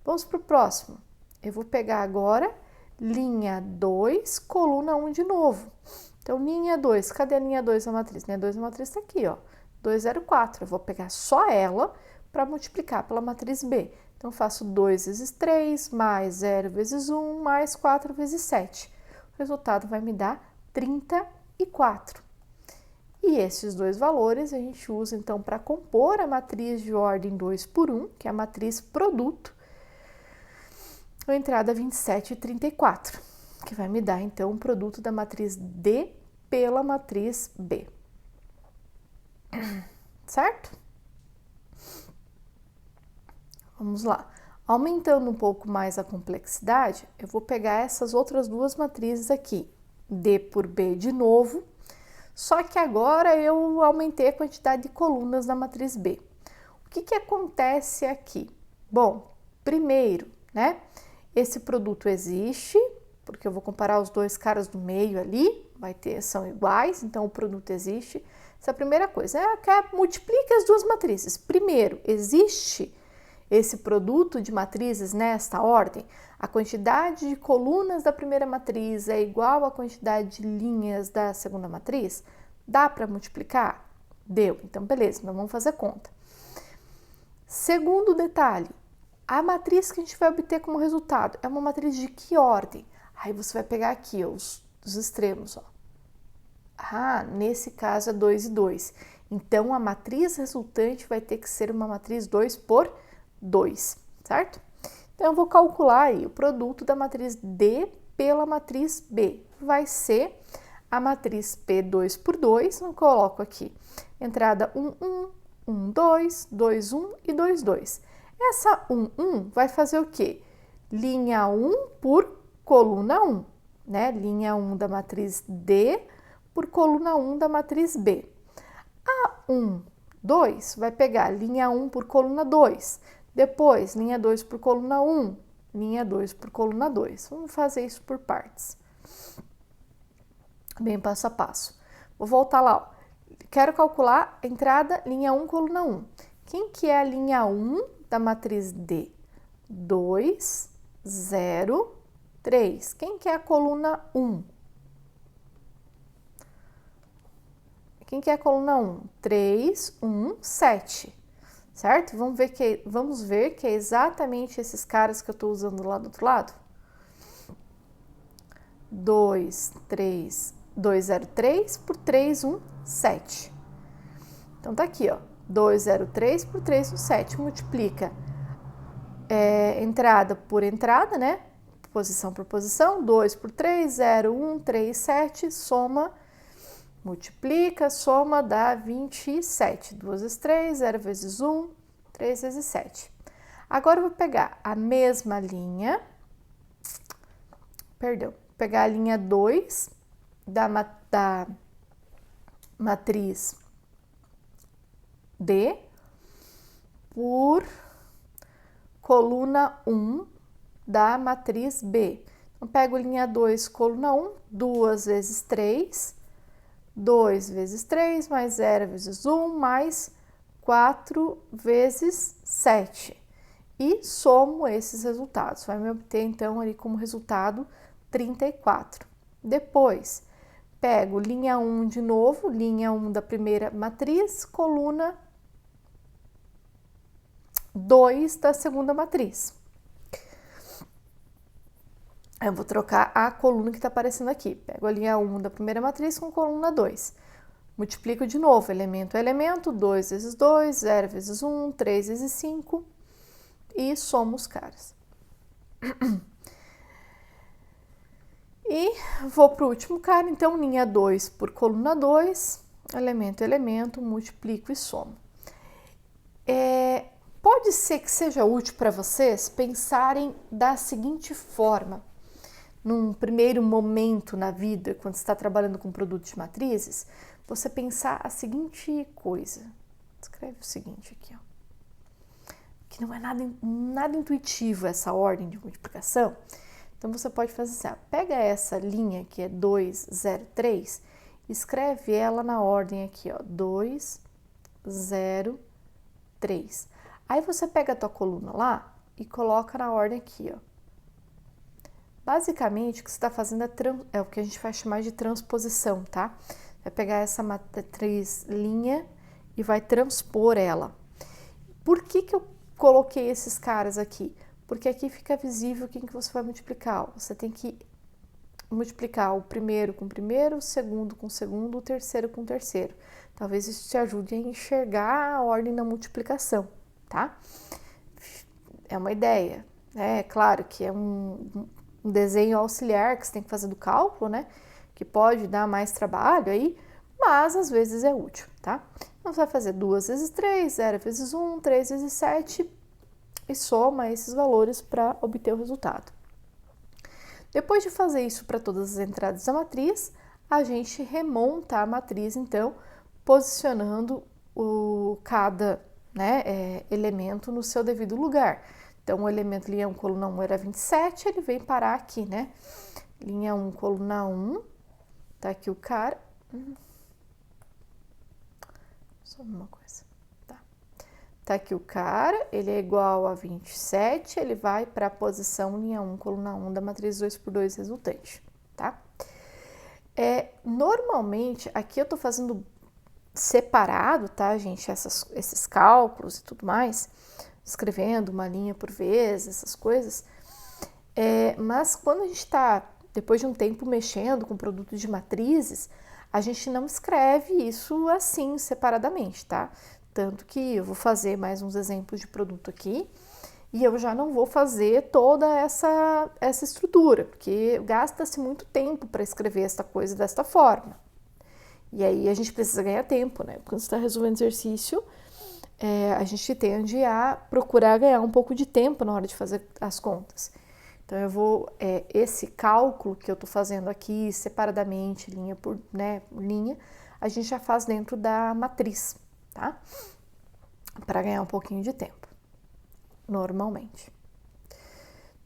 Vamos para o próximo. Eu vou pegar agora linha 2, coluna 1 de novo. Então, linha 2, cadê a linha 2 da matriz? Linha 2 da matriz está aqui, ó, 204. Eu vou pegar só ela para multiplicar pela matriz B. Então, faço 2 vezes 3, mais 0 vezes 1, mais 4 vezes 7. O resultado vai me dar 34. E esses dois valores a gente usa, então, para compor a matriz de ordem 2 por 1, que é a matriz produto, a entrada 27 e 34. Que vai me dar, então, o produto da matriz D pela matriz B. Certo? Vamos lá. Aumentando um pouco mais a complexidade, eu vou pegar essas outras duas matrizes aqui, D por B de novo, só que agora eu aumentei a quantidade de colunas da matriz B. O que acontece aqui? Bom, primeiro, né, esse produto existe, porque eu vou comparar os dois caras do meio ali, são iguais, então o produto existe. Essa é a primeira coisa. Multiplique as duas matrizes. Primeiro, existe esse produto de matrizes nesta ordem? A quantidade de colunas da primeira matriz é igual à quantidade de linhas da segunda matriz? Dá para multiplicar? Deu. Então, beleza, então vamos fazer conta. Segundo detalhe, a matriz que a gente vai obter como resultado é uma matriz de que ordem? Aí você vai pegar aqui ó, os extremos, ó. Nesse caso é 2 e 2. Então, a matriz resultante vai ter que ser uma matriz 2 por 2, certo? Então, eu vou calcular aí o produto da matriz D pela matriz B. Vai ser a matriz P 2 por 2, eu coloco aqui entrada 1, 1, 1, 2, 2, 1 e 2, 2. Essa 1 vai fazer o quê? Linha 1 por coluna 1, né? Linha 1 da matriz D por coluna 1 da matriz B. A 2 vai pegar linha 1 por coluna 2, depois linha 2 por coluna 1, linha 2 por coluna 2. Vamos fazer isso por partes. Bem passo a passo. Vou voltar lá, ó. Quero calcular a entrada linha 1, coluna 1. Quem que é a linha 1 da matriz D? 2, 0, 3. Quem que é a coluna 1? Quem que é a coluna 1? 3, 1, 7. Certo? Vamos ver que é exatamente esses caras que eu estou usando lá do outro lado. 2, 3, 203 por 3, 1, 7. Então, tá aqui, ó. 203 por 3, 1, 7. Multiplica entrada por entrada, né? Posição por posição. 2 por 3, 0, 1, 3, 7. Soma, multiplica, soma dá 27. 2 vezes 3, 0 vezes 1, 3 vezes 7. Agora, eu vou pegar a mesma linha. Perdão. Pegar a linha 2 da matriz D por coluna 1 da matriz B. Então, pego linha 2, coluna 1, 2 vezes 3, 2 vezes 3, mais 0 vezes 1, mais 4 vezes 7. E somo esses resultados. Vai me obter, então, ali como resultado 34. Depois, pego linha 1 de novo, linha 1 da primeira matriz, coluna 2 da segunda matriz. Eu vou trocar a coluna que está aparecendo aqui. Pego a linha 1 da primeira matriz com coluna 2. Multiplico de novo, elemento a elemento, 2 vezes 2, 0 vezes 1, 3 vezes 5 e somo os caras. E vou para o último cara, então, linha 2 por coluna 2, elemento a elemento, multiplico e somo. Pode ser que seja útil para vocês pensarem da seguinte forma. Num primeiro momento na vida, quando você está trabalhando com produtos de matrizes, você pensar a seguinte coisa. Escreve o seguinte aqui, ó. Que não é nada intuitivo essa ordem de multiplicação. Então, você pode fazer assim, ó, pega essa linha que é 2, 0, 3, escreve ela na ordem aqui, ó, 2, 0, 3. Aí, você pega a tua coluna lá e coloca na ordem aqui, ó. Basicamente, o que você está fazendo é o que a gente vai chamar de transposição, tá? Vai pegar essa matriz linha e vai transpor ela. Por que eu coloquei esses caras aqui? Porque aqui fica visível quem que você vai multiplicar. Você tem que multiplicar o primeiro com o primeiro, o segundo com o segundo, o terceiro com o terceiro. Talvez isso te ajude a enxergar a ordem da multiplicação, tá? É uma ideia. É claro que é um desenho auxiliar que você tem que fazer do cálculo, né? Que pode dar mais trabalho aí, mas às vezes é útil, tá? Então, você vai fazer 2 vezes 3, 0 vezes 1, 3 vezes 7 e soma esses valores para obter o resultado. Depois de fazer isso para todas as entradas da matriz, a gente remonta a matriz, então, posicionando cada elemento no seu devido lugar. Então, o elemento linha 1, coluna 1 era 27, ele vem parar aqui, né? Linha 1, coluna 1, tá aqui o cara. Só uma coisa, tá? Tá aqui o cara, ele é igual a 27, ele vai para a posição linha 1, coluna 1 da matriz 2 por 2 resultante, tá? Normalmente, aqui eu tô fazendo separado, tá, gente? Esses cálculos e tudo mais, escrevendo uma linha por vez, essas coisas. Mas quando a gente está, depois de um tempo, mexendo com produtos de matrizes, a gente não escreve isso assim, separadamente, tá? Tanto que eu vou fazer mais uns exemplos de produto aqui e eu já não vou fazer toda essa estrutura, porque gasta-se muito tempo para escrever essa coisa desta forma. E aí a gente precisa ganhar tempo, né? Quando você está resolvendo exercício, a gente tende a procurar ganhar um pouco de tempo na hora de fazer as contas. Então, eu vou, esse cálculo que eu estou fazendo aqui separadamente, linha por linha, a gente já faz dentro da matriz, tá? Para ganhar um pouquinho de tempo, normalmente.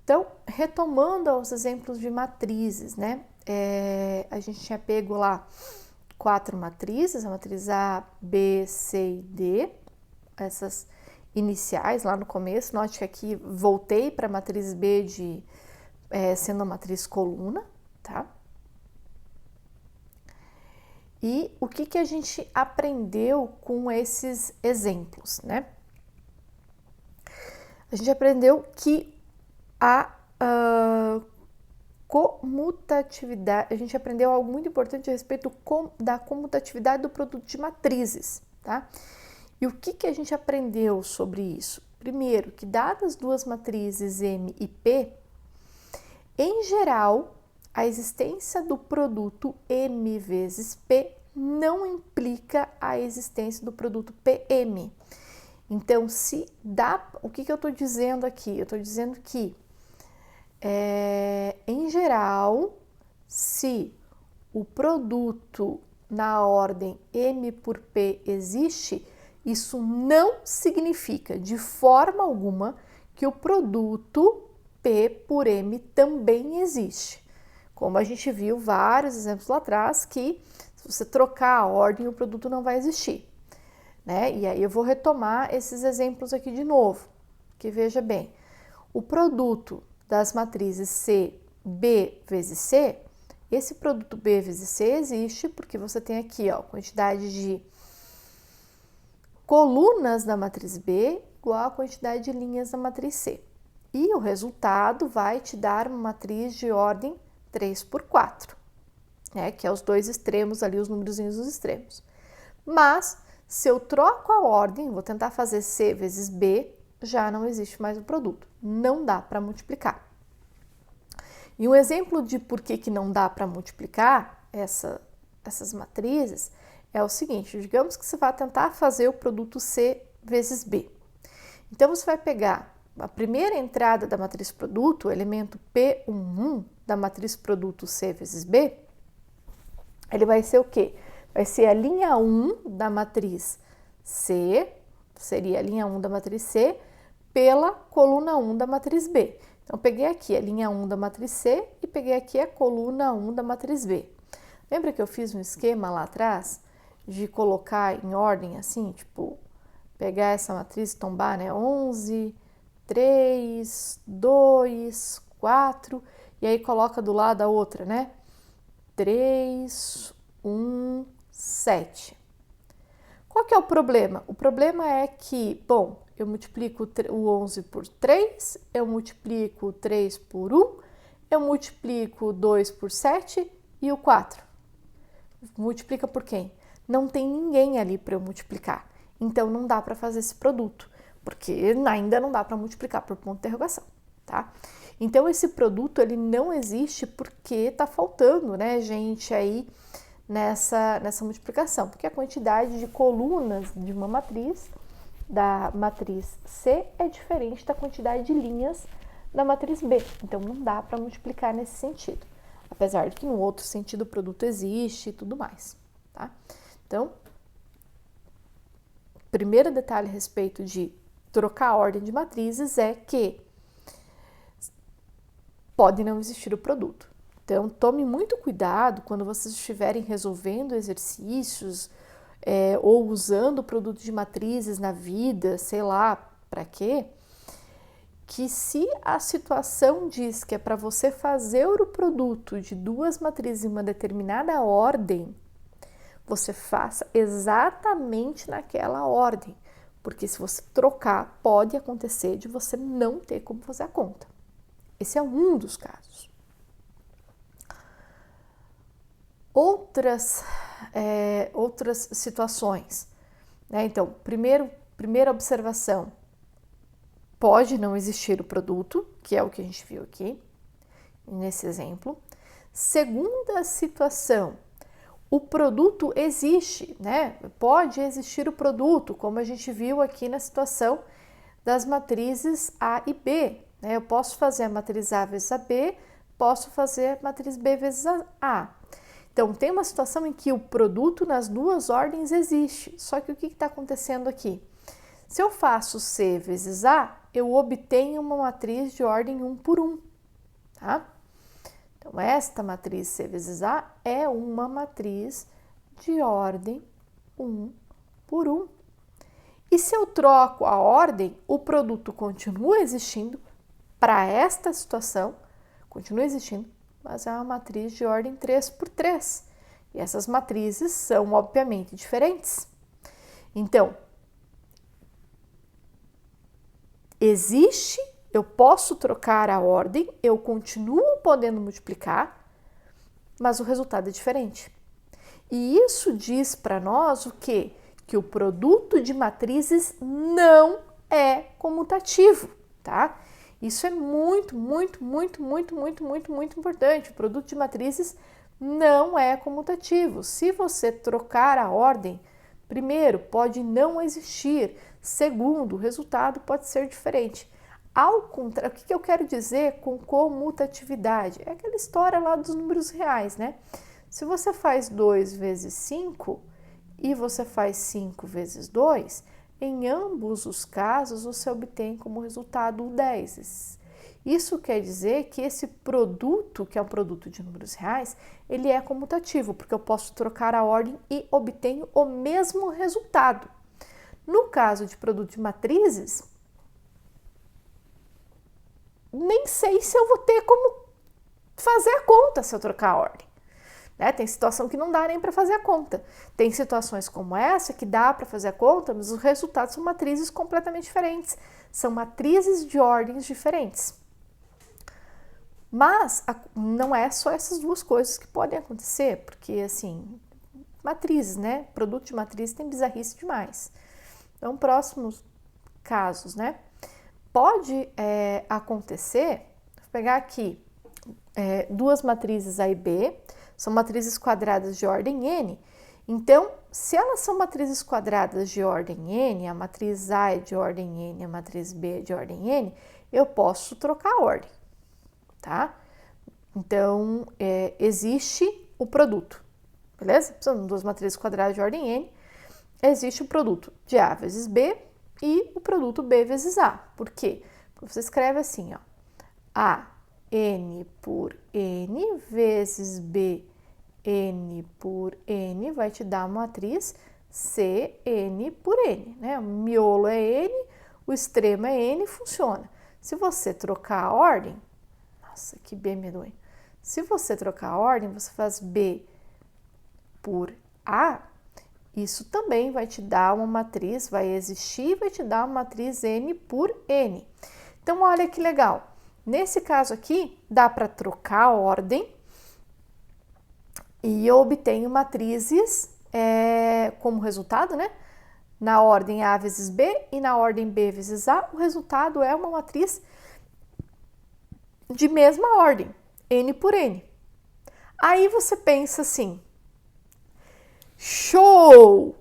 Então, retomando aos exemplos de matrizes, né? A gente tinha pego lá 4 matrizes, a matriz A, B, C e D, essas iniciais lá no começo. Note que aqui voltei para a matriz B sendo a matriz coluna, tá? E o que a gente aprendeu com esses exemplos, né? A gente aprendeu que a comutatividade, a gente aprendeu algo muito importante a respeito da comutatividade do produto de matrizes, tá? E o que a gente aprendeu sobre isso? Primeiro, que dadas duas matrizes M e P, em geral, a existência do produto M vezes P não implica a existência do produto PM. Então, o que eu estou dizendo aqui? Eu estou dizendo que, em geral, se o produto na ordem M por P existe, isso não significa de forma alguma que o produto P por M também existe. Como a gente viu vários exemplos lá atrás, que se você trocar a ordem, o produto não vai existir, né? E aí eu vou retomar esses exemplos aqui de novo, que veja bem, o produto das matrizes C, B vezes C, esse produto B vezes C existe porque você tem aqui, ó, quantidade de colunas da matriz B igual a quantidade de linhas da matriz C. E o resultado vai te dar uma matriz de ordem 3 por 4, né, que é os dois extremos ali, os númerozinhos dos extremos. Mas, se eu troco a ordem, vou tentar fazer C vezes B, já não existe mais o produto. Não dá para multiplicar. E um exemplo de por que não dá para multiplicar essas matrizes é o seguinte: digamos que você vai tentar fazer o produto C vezes B. Então, você vai pegar a primeira entrada da matriz produto, o elemento P11 da matriz produto C vezes B, ele vai ser o quê? Vai ser a linha 1 da matriz C, seria a linha 1 da matriz C, pela coluna 1 da matriz B. Então, peguei aqui a linha 1 da matriz C e peguei aqui a coluna 1 da matriz B. Lembra que eu fiz um esquema lá atrás de colocar em ordem assim, tipo, pegar essa matriz e tombar, né? 11, 3, 2, 4, e aí coloca do lado a outra, né? 3, 1, 7. Qual que é o problema? O problema é que, bom, eu multiplico o 11 por 3, eu multiplico o 3 por 1, eu multiplico o 2 por 7 e o 4. Multiplica por quem? Não tem ninguém ali para eu multiplicar. Então, não dá para fazer esse produto, porque ainda não dá para multiplicar por ponto de interrogação, tá? Então, esse produto, ele não existe porque tá faltando, né, gente, aí nessa multiplicação, porque a quantidade de colunas de uma matriz, da matriz C, é diferente da quantidade de linhas da matriz B. Então, não dá para multiplicar nesse sentido, apesar de que no outro sentido o produto existe e tudo mais, tá? Então, primeiro detalhe a respeito de trocar a ordem de matrizes é que pode não existir o produto. Então, tome muito cuidado quando vocês estiverem resolvendo exercícios ou usando o produto de matrizes na vida, sei lá para quê, que se a situação diz que é para você fazer o produto de duas matrizes em uma determinada ordem, você faça exatamente naquela ordem, porque se você trocar, pode acontecer de você não ter como fazer a conta. Esse é um dos casos. Outras situações, né? Então, primeira observação, pode não existir o produto, que é o que a gente viu aqui, nesse exemplo. Segunda situação, o produto existe, né? Pode existir o produto, como a gente viu aqui na situação das matrizes A e B, né? Eu posso fazer a matriz A vezes a B, posso fazer a matriz B vezes a A. Então, tem uma situação em que o produto nas duas ordens existe, só que o que está acontecendo aqui? Se eu faço C vezes A, eu obtenho uma matriz de ordem 1 por 1, tá? Então, esta matriz C vezes A é uma matriz de ordem 1 por 1. E se eu troco a ordem, o produto continua existindo para esta situação, continua existindo, mas é uma matriz de ordem 3 por 3. E essas matrizes são, obviamente, diferentes. Então, existe, eu posso trocar a ordem, eu continuo podendo multiplicar, mas o resultado é diferente. E isso diz para nós o quê? Que o produto de matrizes não é comutativo, tá? Isso é muito importante. O produto de matrizes não é comutativo. Se você trocar a ordem, primeiro, pode não existir. Segundo, o resultado pode ser diferente. Ao contrário, o que eu quero dizer com comutatividade? É aquela história lá dos números reais, né? Se você faz 2 vezes 5 e você faz 5 vezes 2, em ambos os casos você obtém como resultado o 10. Isso quer dizer que esse produto, que é um produto de números reais, ele é comutativo, porque eu posso trocar a ordem e obtenho o mesmo resultado. No caso de produto de matrizes, nem sei se eu vou ter como fazer a conta se eu trocar a ordem. Né? Tem situação que não dá nem para fazer a conta. Tem situações como essa que dá para fazer a conta, mas os resultados são matrizes completamente diferentes. São matrizes de ordens diferentes. Mas não é só essas duas coisas que podem acontecer, porque assim, matrizes, né? Produto de matriz tem bizarrice demais. Então, próximos casos, né? Pode acontecer, vou pegar aqui duas matrizes A e B, são matrizes quadradas de ordem n. Então, se elas são matrizes quadradas de ordem n, a matriz A é de ordem n, a matriz B é de ordem n, eu posso trocar a ordem, tá? Então, existe o produto, beleza? São duas matrizes quadradas de ordem n, existe o produto de A vezes B e o produto B vezes A. Por quê? Porque você escreve assim, ó, A n por n vezes b n por n vai te dar uma matriz C n por n, né? O miolo é n, o extremo é n, funciona. Se você trocar a ordem, nossa, que B medonho. Se você trocar a ordem, você faz B por A, isso também vai te dar uma matriz, vai existir, vai te dar uma matriz n por n. Então, olha que legal. Nesse caso aqui, dá para trocar a ordem e eu obtenho matrizes como resultado, né? Na ordem A vezes B e na ordem B vezes A, o resultado é uma matriz de mesma ordem, n por n. Aí você pensa assim, show!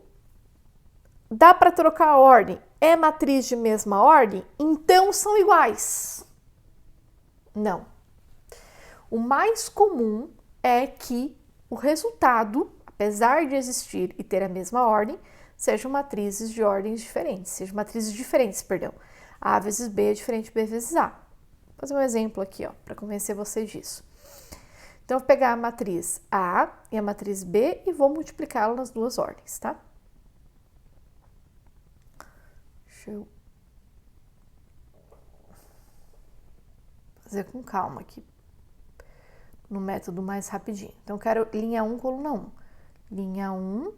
Dá para trocar a ordem, é matriz de mesma ordem, então são iguais. Não. O mais comum é que o resultado, apesar de existir e ter a mesma ordem, sejam matrizes de ordens diferentes, sejam matrizes diferentes, perdão. A vezes B é diferente de B vezes A. Vou fazer um exemplo aqui, ó, para convencer vocês disso. Então, eu vou pegar a matriz A e a matriz B e vou multiplicá-la nas duas ordens, tá? Deixa eu fazer com calma aqui, no método mais rapidinho. Então, eu quero linha 1, coluna 1. Linha 1,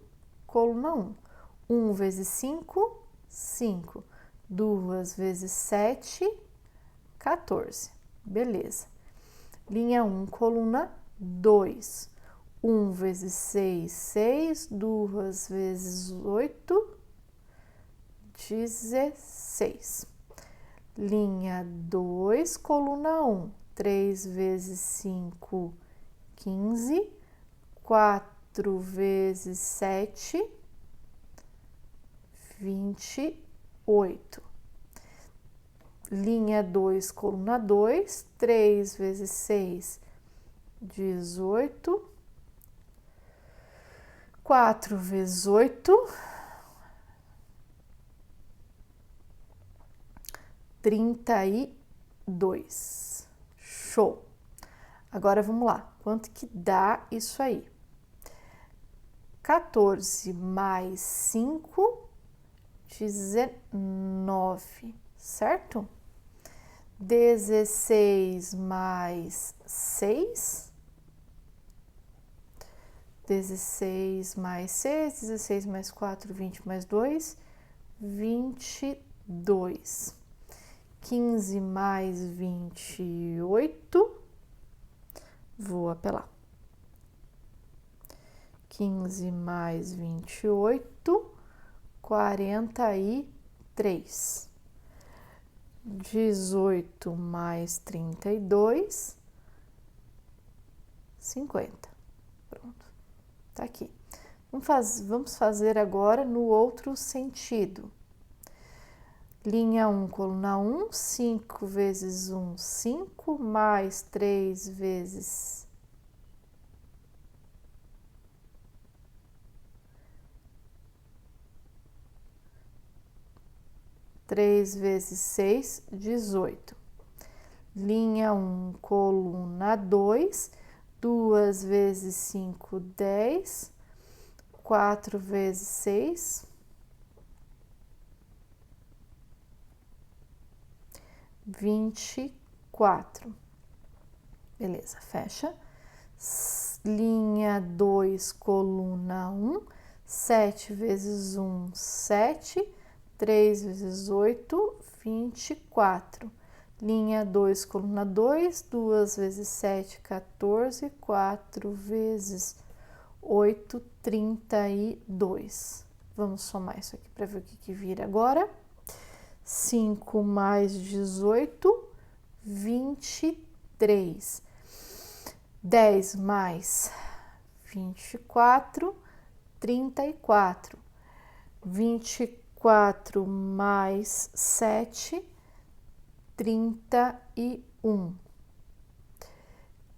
coluna 1. 1 vezes 5, 5. 2 vezes 7, 14. Beleza. Linha 1, coluna 2. 1 vezes 6, 6. 2 vezes 8, 16. Linha 2, coluna 1. 3 vezes 5, 15. 4 4 vezes 7, 28. Linha 2, coluna 2, 3 vezes 6, 18. 4 vezes 8, 32. Show! Agora vamos lá, quanto que dá isso aí? 14 mais 5, 19, certo? 16 mais 6, 16 mais 6, 16 mais 4, 20 mais 2, 22. 15 mais 28, vou apelar. 15 mais 28, 43. 18 mais 32, 50. Pronto, tá aqui. Vamos fazer agora no outro sentido. Linha 1, coluna 1, 5 vezes 1, 5, mais 3 vezes 3 vezes 6, 18. Linha 1, coluna 2, 2 vezes 5, 10, 4 vezes 6, 24. Beleza, fecha. Linha 2, coluna 1, 7 vezes 1, 7, 3 vezes 8, 24. Linha 2, coluna 2, 2 vezes 7, 14, 4 vezes 8, 32. Vamos somar isso aqui para ver o que vira agora. 5 mais 18, 23. 10 mais 24, 34. 24 mais 7, 31.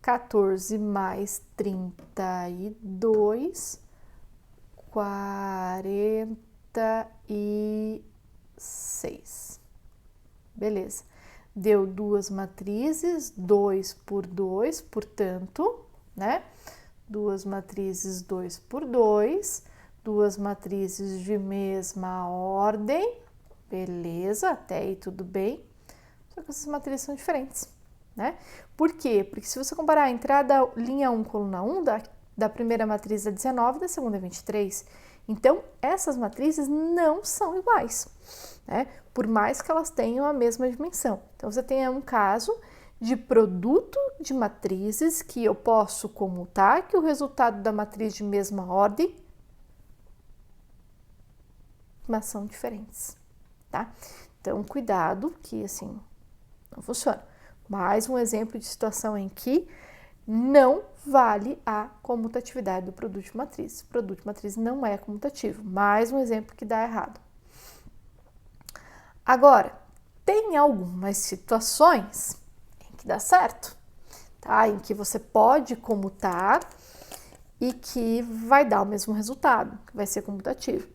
14 mais 32, 46. Beleza. Deu duas matrizes, 2 por 2, portanto, né? Duas matrizes 2 por 2, duas matrizes de mesma ordem, beleza, até aí tudo bem, só que essas matrizes são diferentes, né? Por quê? Porque se você comparar a entrada linha 1, coluna 1, da primeira matriz é 19, da segunda é 23, então essas matrizes não são iguais, né? Por mais que elas tenham a mesma dimensão. Então, você tem um caso de produto de matrizes que eu posso comutar, que o resultado da matriz de mesma ordem, mas são diferentes, tá? Então, cuidado que, assim, não funciona. Mais um exemplo de situação em que não vale a comutatividade do produto de matriz. O produto de matriz não é comutativo. Mais um exemplo que dá errado. Agora, tem algumas situações em que dá certo, tá? Em que você pode comutar e que vai dar o mesmo resultado, que vai ser comutativo.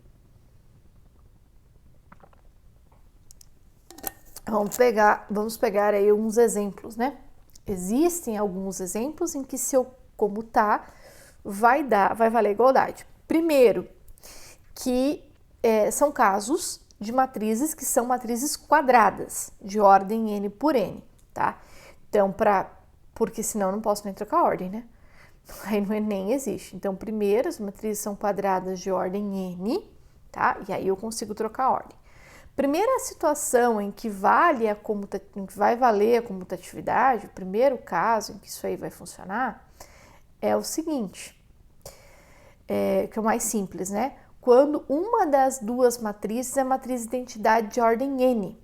Vamos pegar aí alguns exemplos, né? Existem alguns exemplos em que se eu comutar, vai valer igualdade. Primeiro, que são casos de matrizes que são matrizes quadradas, de ordem n por n, tá? Então, porque senão eu não posso nem trocar a ordem, né? Aí nem existe. Então, primeiro, as matrizes são quadradas de ordem n, tá? E aí eu consigo trocar a ordem. Primeira situação em que vai valer a comutatividade, o primeiro caso em que isso aí vai funcionar, é o seguinte, que é o mais simples, né? Quando uma das duas matrizes é matriz de identidade de ordem n.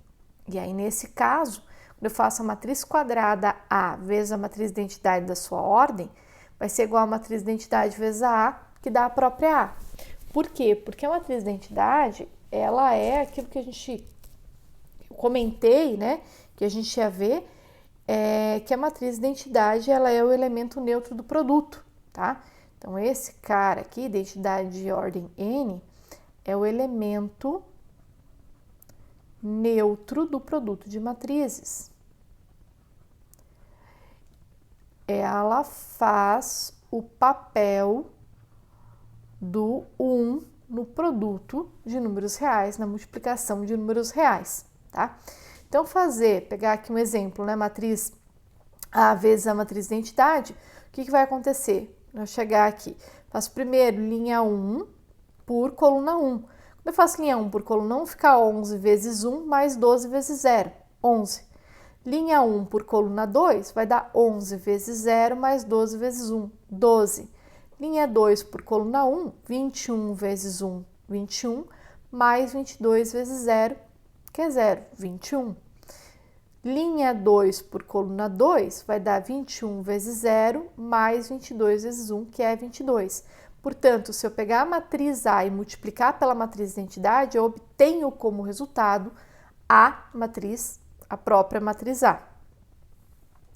E aí, nesse caso, quando eu faço a matriz quadrada A vezes a matriz de identidade da sua ordem, vai ser igual a matriz de identidade vezes a A, que dá a própria A. Por quê? Porque a matriz de identidade, ela é aquilo que eu comentei, né, que a gente ia ver, que a matriz de identidade, ela é o elemento neutro do produto, tá? Então, esse cara aqui, identidade de ordem N, é o elemento neutro do produto de matrizes. Ela faz o papel do 1 no produto de números reais, na multiplicação de números reais, tá? Então, pegar aqui um exemplo, né? Matriz A vezes a matriz de identidade, o que vai acontecer? Eu chegar aqui, faço primeiro linha 1 por coluna 1. Quando eu faço linha 1 por coluna 1, fica 11 vezes 1 mais 12 vezes 0, 11. Linha 1 por coluna 2 vai dar 11 vezes 0 mais 12 vezes 1, 12. Linha 2 por coluna 1, 21 vezes 1, 21, mais 22 vezes 0, que é 0, 21. Linha 2 por coluna 2 vai dar 21 vezes 0 mais 22 vezes 1, que é 22. Portanto, se eu pegar a matriz A e multiplicar pela matriz de identidade, eu obtenho como resultado a própria matriz A.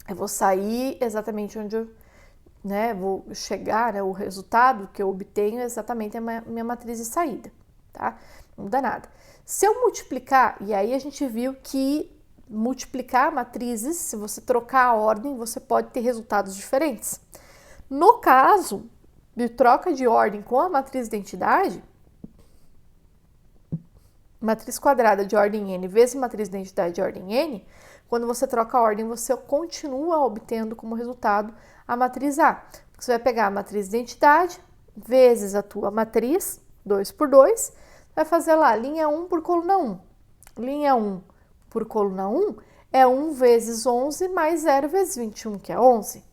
Eu vou sair exatamente onde eu vou chegar, o resultado que eu obtenho é exatamente a minha matriz de saída, tá? Não muda nada. Se eu multiplicar, e aí a gente viu que multiplicar matrizes, se você trocar a ordem, você pode ter resultados diferentes. No caso de troca de ordem com a matriz de identidade, matriz quadrada de ordem n vezes matriz de identidade de ordem n, quando você troca a ordem, você continua obtendo como resultado a matriz A. Você vai pegar a matriz de identidade vezes a tua matriz, 2 por 2, vai fazer lá linha 1 por coluna 1. Linha 1 por coluna 1 é 1 vezes 11 mais 0 vezes 21, que é 11.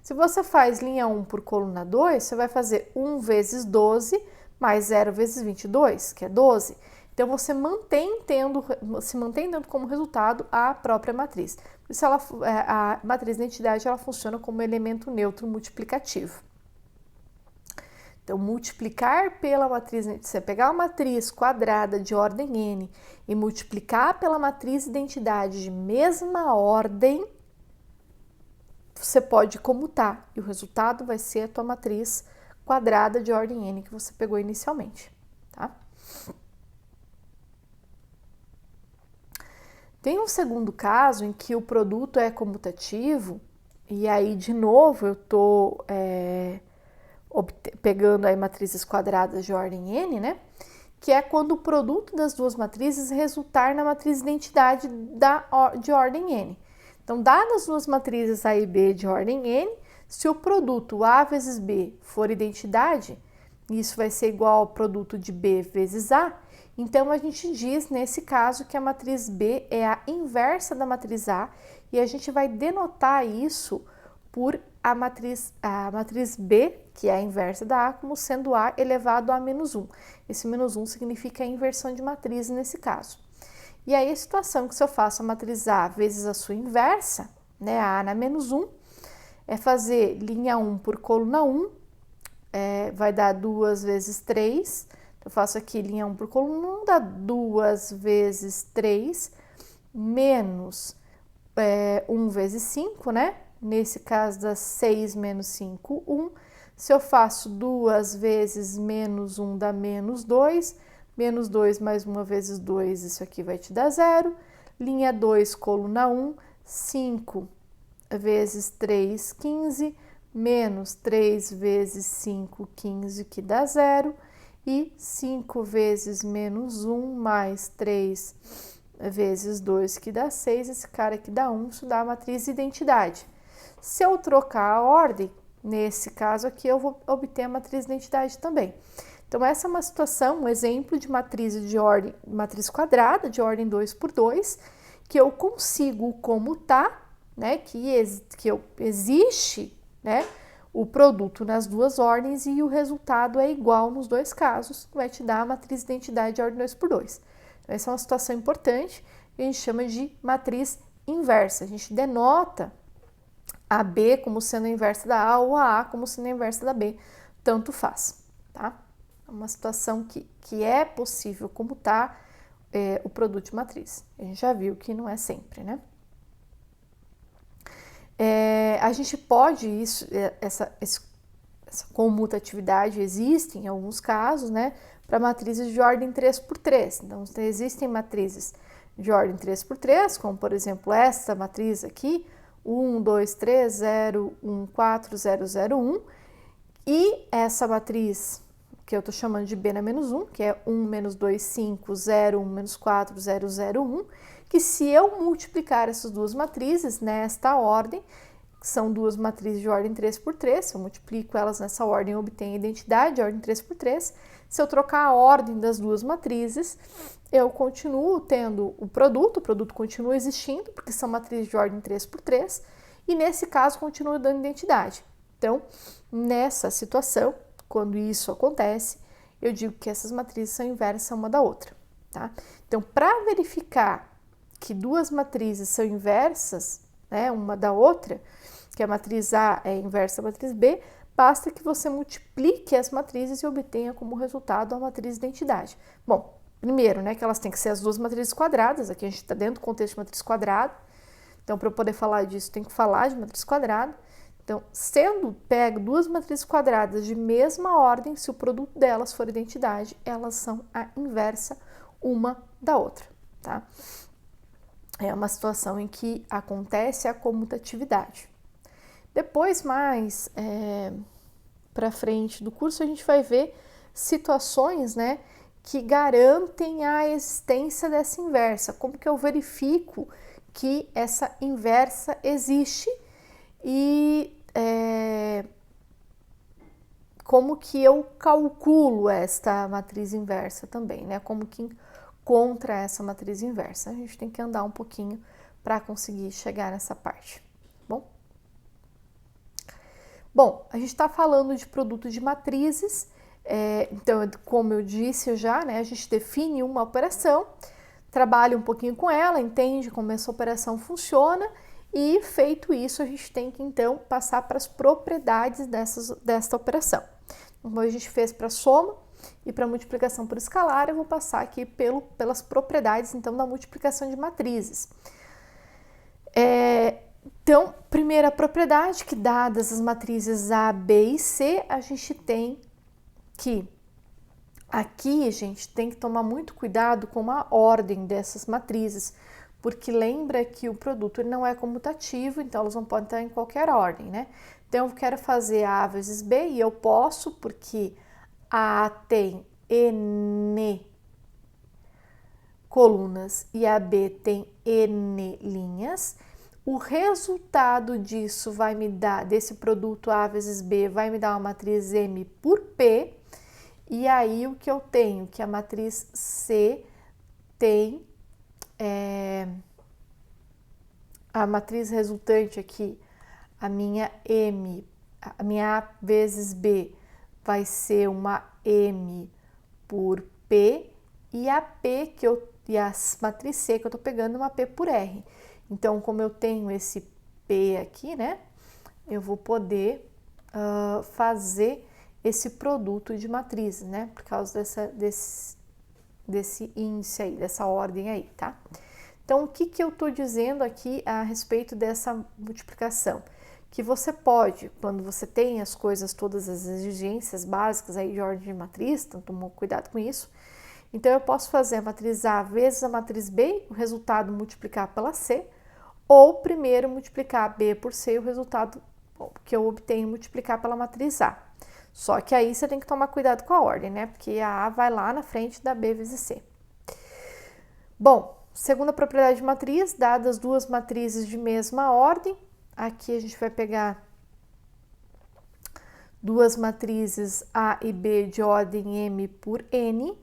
Se você faz linha 1 por coluna 2, você vai fazer 1 vezes 12 mais 0 vezes 22, que é 12. Então, você se mantém tendo como resultado a própria matriz. Por isso, a matriz de identidade ela funciona como elemento neutro multiplicativo. Então, multiplicar pela matriz, você pegar uma matriz quadrada de ordem n e multiplicar pela matriz de identidade de mesma ordem, você pode comutar e o resultado vai ser a tua matriz quadrada de ordem n que você pegou inicialmente, tá? Tem um segundo caso em que o produto é comutativo e aí, de novo, eu estou pegando aí matrizes quadradas de ordem n, né? Que é quando o produto das duas matrizes resultar na matriz de identidade de ordem n. Então, dadas as duas matrizes A e B de ordem n, se o produto A vezes B for identidade, isso vai ser igual ao produto de B vezes A, então a gente diz nesse caso que a matriz B é a inversa da matriz A e a gente vai denotar isso por a matriz B, que é a inversa da A, como sendo A elevado a menos 1. Esse menos 1 significa a inversão de matriz nesse caso. E aí a situação que se eu faço a matriz A vezes a sua inversa, né, a A na menos 1, é fazer linha 1 por coluna 1, vai dar 2 vezes 3, eu faço aqui linha 1 por coluna 1, dá 2 vezes 3, menos 1 vezes 5, né? Nesse caso dá 6 menos 5, 1. Se eu faço 2 vezes menos 1 dá menos 2, menos 2 mais 1 vezes 2, isso aqui vai te dar 0. Linha 2, coluna 1, 5 vezes 3, 15, menos 3 vezes 5, 15, que dá 0. E 5 vezes menos 1 mais 3 vezes 2, que dá 6, esse cara aqui dá 1, isso dá a matriz de identidade. Se eu trocar a ordem, nesse caso aqui, eu vou obter a matriz de identidade também. Então, essa é uma situação, um exemplo de matriz quadrada de ordem 2 por 2, que eu consigo comutar, né, que existe, né, o produto nas duas ordens e o resultado é igual nos dois casos, vai te dar a matriz de identidade de ordem 2 por 2. Então, essa é uma situação importante que a gente chama de matriz inversa. A gente denota a B como sendo a inversa da A ou a A como sendo a inversa da B, tanto faz, tá? É uma situação que é possível comutar o produto de matriz. A gente já viu que não é sempre, né? A gente pode, essa comutatividade existe em alguns casos, né? Para matrizes de ordem 3x3. Então, existem matrizes de ordem 3x3, como por exemplo essa matriz aqui, 1, 2, 3, 0, 1, 4, 0, 0, 1, e essa matriz que eu estou chamando de B na menos 1, que é 1, menos 2, 5, 0, 1, menos 4, 0, 0, 1, que se eu multiplicar essas duas matrizes nesta ordem, que são duas matrizes de ordem 3x3, se eu multiplico elas nessa ordem, eu obtenho a identidade de ordem 3x3. Se eu trocar a ordem das duas matrizes, eu continuo tendo o produto continua existindo, porque são matrizes de ordem 3x3, e nesse caso continua dando identidade. Então, nessa situação, quando isso acontece, eu digo que essas matrizes são inversas uma da outra, tá? Então, para verificar que duas matrizes são inversas, né, uma da outra, que a matriz A é inversa da matriz B, basta que você multiplique as matrizes e obtenha como resultado a matriz identidade. Bom, primeiro, né, que elas têm que ser as duas matrizes quadradas, aqui a gente está dentro do contexto de matriz quadrada, então para eu poder falar disso, tem que falar de matriz quadrada. Então, sendo pego duas matrizes quadradas de mesma ordem, se o produto delas for identidade, elas são a inversa uma da outra, tá? É uma situação em que acontece a comutatividade. Depois, mais para frente do curso, a gente vai ver situações, né, que garantem a existência dessa inversa. Como que eu verifico que essa inversa existe e como que eu calculo esta matriz inversa também, né? Como que encontra essa matriz inversa. A gente tem que andar um pouquinho para conseguir chegar nessa parte, bom? Bom, a gente está falando de produto de matrizes, então, como eu disse já, né? A gente define uma operação, trabalha um pouquinho com ela, entende como essa operação funciona e, feito isso, a gente tem que, então, passar para as propriedades desta operação. Como a gente fez para soma e para multiplicação por escalar, eu vou passar aqui pelas propriedades, então, da multiplicação de matrizes. Então, primeira propriedade, que dadas as matrizes A, B e C, a gente tem que aqui, gente, tem que tomar muito cuidado com a ordem dessas matrizes, porque lembra que o produto não é comutativo, então elas não podem estar em qualquer ordem, né? Então, eu quero fazer A vezes B e eu posso, porque a tem N colunas e a B tem N linhas. O resultado disso vai me dar, desse produto A vezes B, vai me dar uma matriz M por P. E aí, o que eu tenho? Que a matriz C tem a matriz resultante aqui, a minha M, a minha A vezes B vai ser uma M por P e a P e a matriz C que eu tô pegando uma P por R. Então, como eu tenho esse P aqui, né, eu vou poder fazer esse produto de matrizes, né, por causa desse índice aí, dessa ordem aí, tá? Então, o que eu tô dizendo aqui a respeito dessa multiplicação? Que você pode, quando você tem as coisas, todas as exigências básicas aí de ordem de matriz, então toma cuidado com isso. Então, eu posso fazer a matriz A vezes a matriz B, o resultado multiplicar pela C, ou primeiro multiplicar B por C, o resultado que eu obtenho multiplicar pela matriz A. Só que aí você tem que tomar cuidado com a ordem, né? Porque a A vai lá na frente da B vezes C. Bom, segunda propriedade de matriz, dadas duas matrizes de mesma ordem, aqui a gente vai pegar duas matrizes A e B de ordem M por N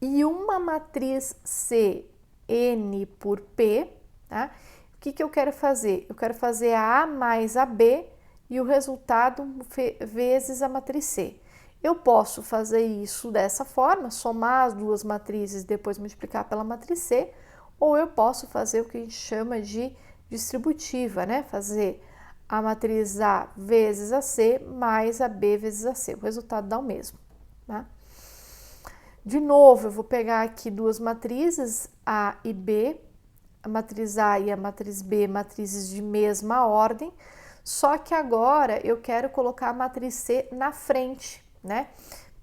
e uma matriz C, N por P, tá? O que eu quero fazer? Eu quero fazer a A mais a B e o resultado vezes a matriz C. Eu posso fazer isso dessa forma, somar as duas matrizes e depois multiplicar pela matriz C, ou eu posso fazer o que a gente chama de distributiva, né? Fazer a matriz A vezes a C mais a B vezes a C. O resultado dá o mesmo, tá? De novo, eu vou pegar aqui duas matrizes, A e B, a matriz A e a matriz B, matrizes de mesma ordem, só que agora eu quero colocar a matriz C na frente, né?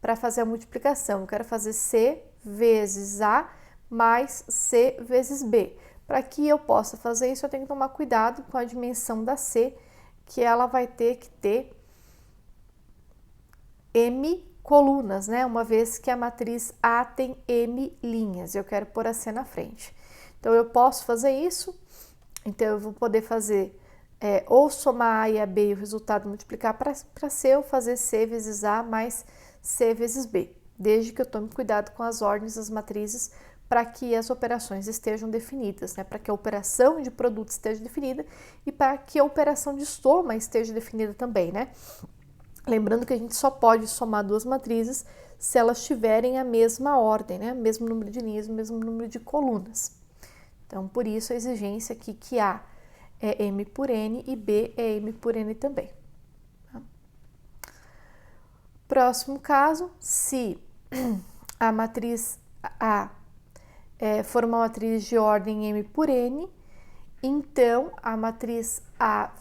Para fazer a multiplicação, eu quero fazer C vezes A mais C vezes B. Para que eu possa fazer isso, eu tenho que tomar cuidado com a dimensão da C, que ela vai ter que ter M colunas, né? Uma vez que a matriz A tem M linhas, eu quero pôr a C na frente. Então, eu posso fazer isso, então eu vou poder fazer ou somar A e a B e o resultado multiplicar para C, ou fazer C vezes A mais C vezes B, desde que eu tome cuidado com as ordens das matrizes para que as operações estejam definidas, né? Para que a operação de produto esteja definida e para que a operação de soma esteja definida também, né? Lembrando que a gente só pode somar duas matrizes se elas tiverem a mesma ordem, né? Mesmo número de linhas, mesmo número de colunas. Então, por isso a exigência aqui que A é M por N e B é M por N também. Tá? Próximo caso, se a matriz A for uma matriz de ordem M por N, então a matriz A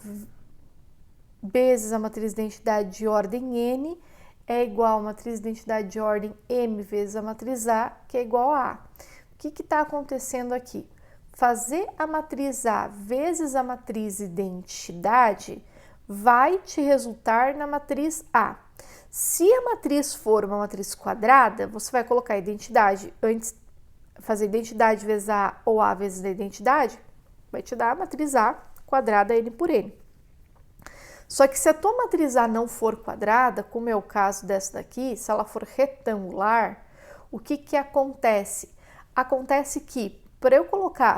vezes a matriz de identidade de ordem N é igual a matriz de identidade de ordem M vezes a matriz A, que é igual a A. O que está acontecendo aqui? Fazer a matriz A vezes a matriz identidade vai te resultar na matriz A. Se a matriz for uma matriz quadrada, você vai colocar a identidade antes, fazer identidade vezes A ou A vezes a identidade, vai te dar a matriz A quadrada N por N. Só que se a tua matriz A não for quadrada, como é o caso dessa daqui, se ela for retangular, o que acontece? Acontece que, para eu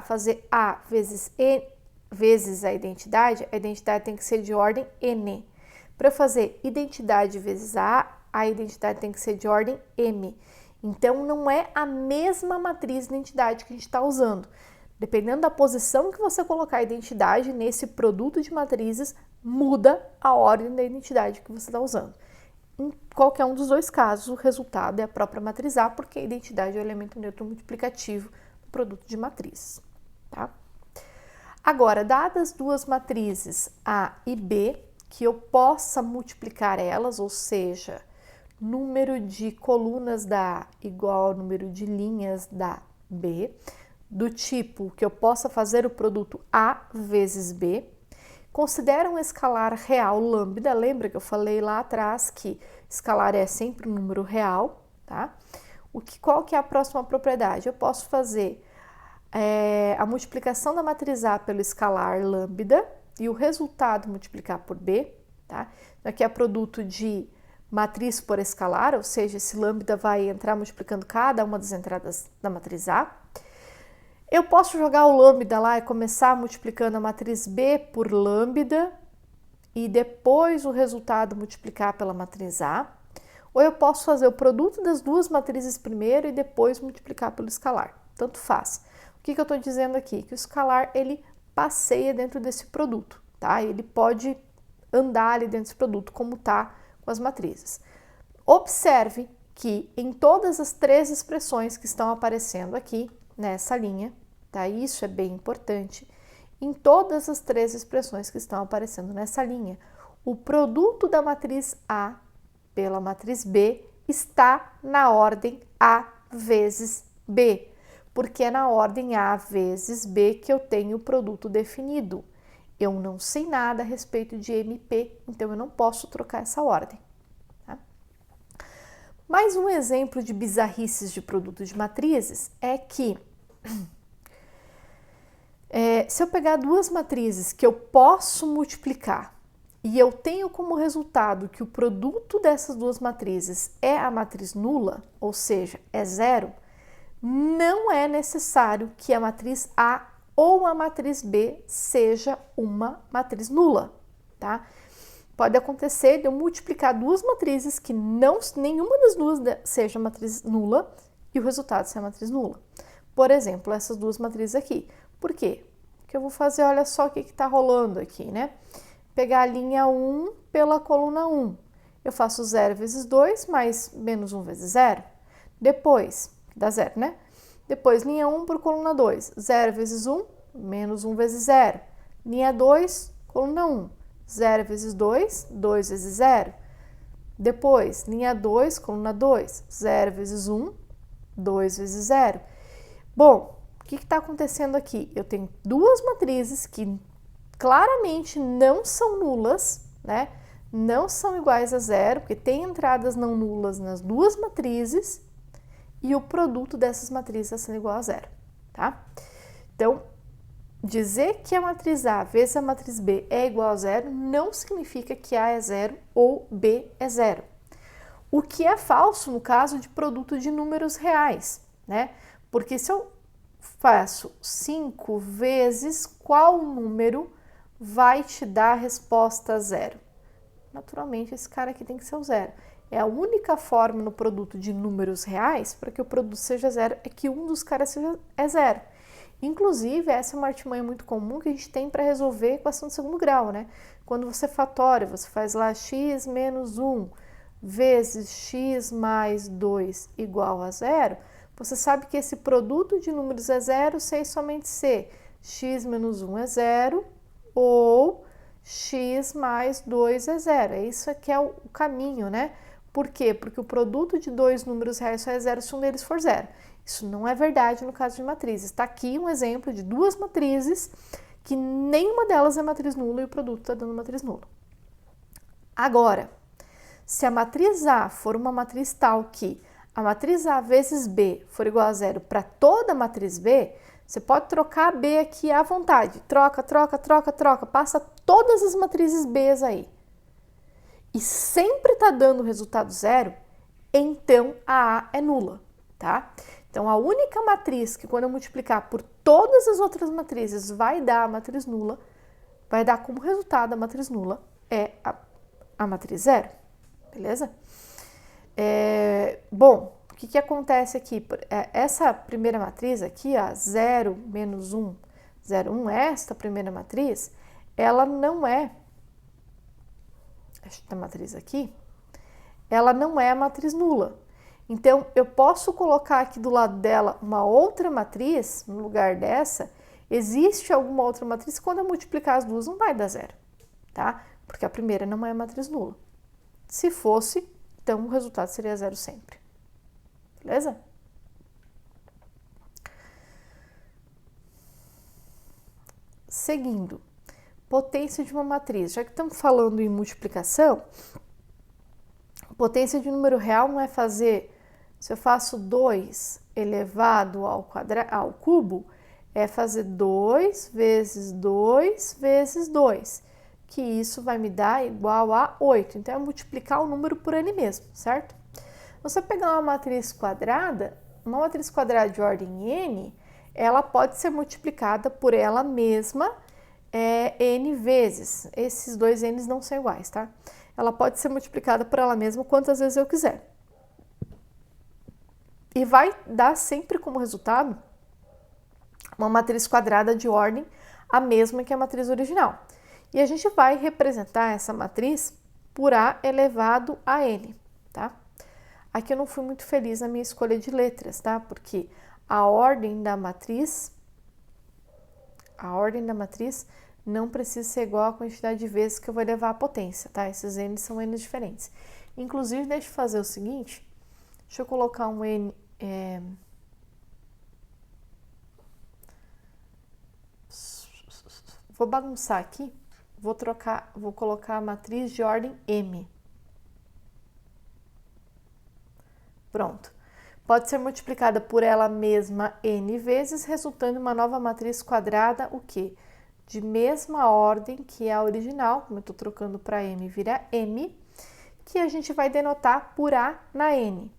fazer A vezes E vezes a identidade tem que ser de ordem N. Para eu fazer identidade vezes a identidade tem que ser de ordem M. Então, não é a mesma matriz de identidade que a gente está usando. Dependendo da posição que você colocar a identidade nesse produto de matrizes, muda a ordem da identidade que você está usando. Em qualquer um dos dois casos, o resultado é a própria matriz A, porque a identidade é o elemento neutro multiplicativo do produto de matrizes. Tá? Agora, dadas duas matrizes A e B, que eu possa multiplicar elas, ou seja, número de colunas da A igual ao número de linhas da B, do tipo que eu possa fazer o produto A vezes B, considera um escalar real lambda, lembra que eu falei lá atrás que escalar é sempre um número real, tá? Qual que é a próxima propriedade? Eu posso fazer a multiplicação da matriz A pelo escalar lambda e o resultado multiplicar por B, tá? Aqui é produto de matriz por escalar, ou seja, esse lambda vai entrar multiplicando cada uma das entradas da matriz A. Eu posso jogar o lambda lá e começar multiplicando a matriz B por lambda e depois o resultado multiplicar pela matriz A. Ou eu posso fazer o produto das duas matrizes primeiro e depois multiplicar pelo escalar. Tanto faz. O que eu estou dizendo aqui? Que o escalar, ele passeia dentro desse produto, tá? Ele pode andar ali dentro desse produto, como está com as matrizes. Observe que em todas as três expressões que estão aparecendo aqui, nessa linha, tá? Isso é bem importante. Em todas as três expressões que estão aparecendo nessa linha, o produto da matriz A pela matriz B está na ordem A vezes B, porque é na ordem A vezes B que eu tenho o produto definido. Eu não sei nada a respeito de MP, então eu não posso trocar essa ordem. Tá? Mais um exemplo de bizarrices de produto de matrizes é que se eu pegar duas matrizes que eu posso multiplicar e eu tenho como resultado que o produto dessas duas matrizes é a matriz nula, ou seja, é zero, não é necessário que a matriz A ou a matriz B seja uma matriz nula, tá? Pode acontecer de eu multiplicar duas matrizes que nenhuma das duas seja matriz nula e o resultado seja matriz nula. Por exemplo, essas duas matrizes aqui. Por quê? Porque eu vou fazer, olha só o que está rolando aqui, né? Pegar a linha 1 pela coluna 1. eu faço 0 vezes 2 mais menos 1 vezes 0. Depois, dá 0, né? Depois, linha 1 por coluna 2, 0 vezes 1, menos 1 vezes 0. Linha 2, coluna 1, 0 vezes 2, 2 vezes 0. Depois, linha 2, coluna 2, 0 vezes 1, 2 vezes 0. Bom, o que está acontecendo aqui? Eu tenho duas matrizes que claramente não são nulas, né? Não são iguais a zero, porque tem entradas não nulas nas duas matrizes e o produto dessas matrizes está sendo igual a zero, tá? Então, dizer que a matriz A vezes a matriz B é igual a zero não significa que A é zero ou B é zero. O que é falso no caso de produto de números reais, né? Porque se eu faço 5 vezes, qual número vai te dar a resposta zero? Naturalmente, esse cara aqui tem que ser o zero. É a única forma no produto de números reais para que o produto seja zero, é que um dos caras é zero. Inclusive, essa é uma artimanha muito comum que a gente tem para resolver equação de segundo grau, né? Quando você fatora, você faz lá x menos 1 vezes x mais 2 igual a zero, você sabe que esse produto de números é zero se e somente se x menos 1 é zero ou x mais 2 é zero. Isso aqui é o caminho, né? Por quê? Porque o produto de dois números reais só é zero se um deles for zero. Isso não é verdade no caso de matrizes. Está aqui um exemplo de duas matrizes que nenhuma delas é matriz nula e o produto está dando matriz nula. Agora, se a matriz A for uma matriz tal que a matriz A vezes B for igual a zero para toda a matriz B, você pode trocar a B aqui à vontade. Troca, troca, troca, troca. Passa todas as matrizes Bs aí. E sempre está dando resultado zero, então a A é nula, tá? Então, a única matriz que quando eu multiplicar por todas as outras matrizes vai dar a matriz nula, vai dar como resultado a matriz nula, é a matriz zero, beleza? Bom, o que acontece aqui? Essa primeira matriz aqui, ó, 0, menos 1, 0, 1, esta primeira matriz, ela não é, esta matriz aqui, ela não é a matriz nula. Então, eu posso colocar aqui do lado dela uma outra matriz, no lugar dessa, existe alguma outra matriz, quando eu multiplicar as duas não vai dar zero, tá? Porque a primeira não é a matriz nula. Se fosse, então o resultado seria zero sempre. Beleza? Seguindo, potência de uma matriz. Já que estamos falando em multiplicação, potência de número real não é fazer, se eu faço 2 elevado ao cubo, é fazer 2 vezes 2 vezes 2, que isso vai me dar igual a 8. Então, é multiplicar o número por ele mesmo, certo? Você pegar uma matriz quadrada de ordem n, ela pode ser multiplicada por ela mesma n vezes. Esses dois n's não são iguais, tá? Ela pode ser multiplicada por ela mesma quantas vezes eu quiser. E vai dar sempre como resultado uma matriz quadrada de ordem a mesma que a matriz original. E a gente vai representar essa matriz por A elevado a n, tá? Aqui eu não fui muito feliz na minha escolha de letras, tá? Porque a ordem da matriz não precisa ser igual à quantidade de vezes que eu vou elevar a potência, tá? Esses n são n diferentes. Inclusive, deixa eu fazer o seguinte, deixa eu colocar um n... Vou bagunçar aqui, vou colocar a matriz de ordem m. Pronto. Pode ser multiplicada por ela mesma n vezes, resultando em uma nova matriz quadrada, o quê? De mesma ordem que a original, como eu estou trocando para m, vira m, que a gente vai denotar por A na n,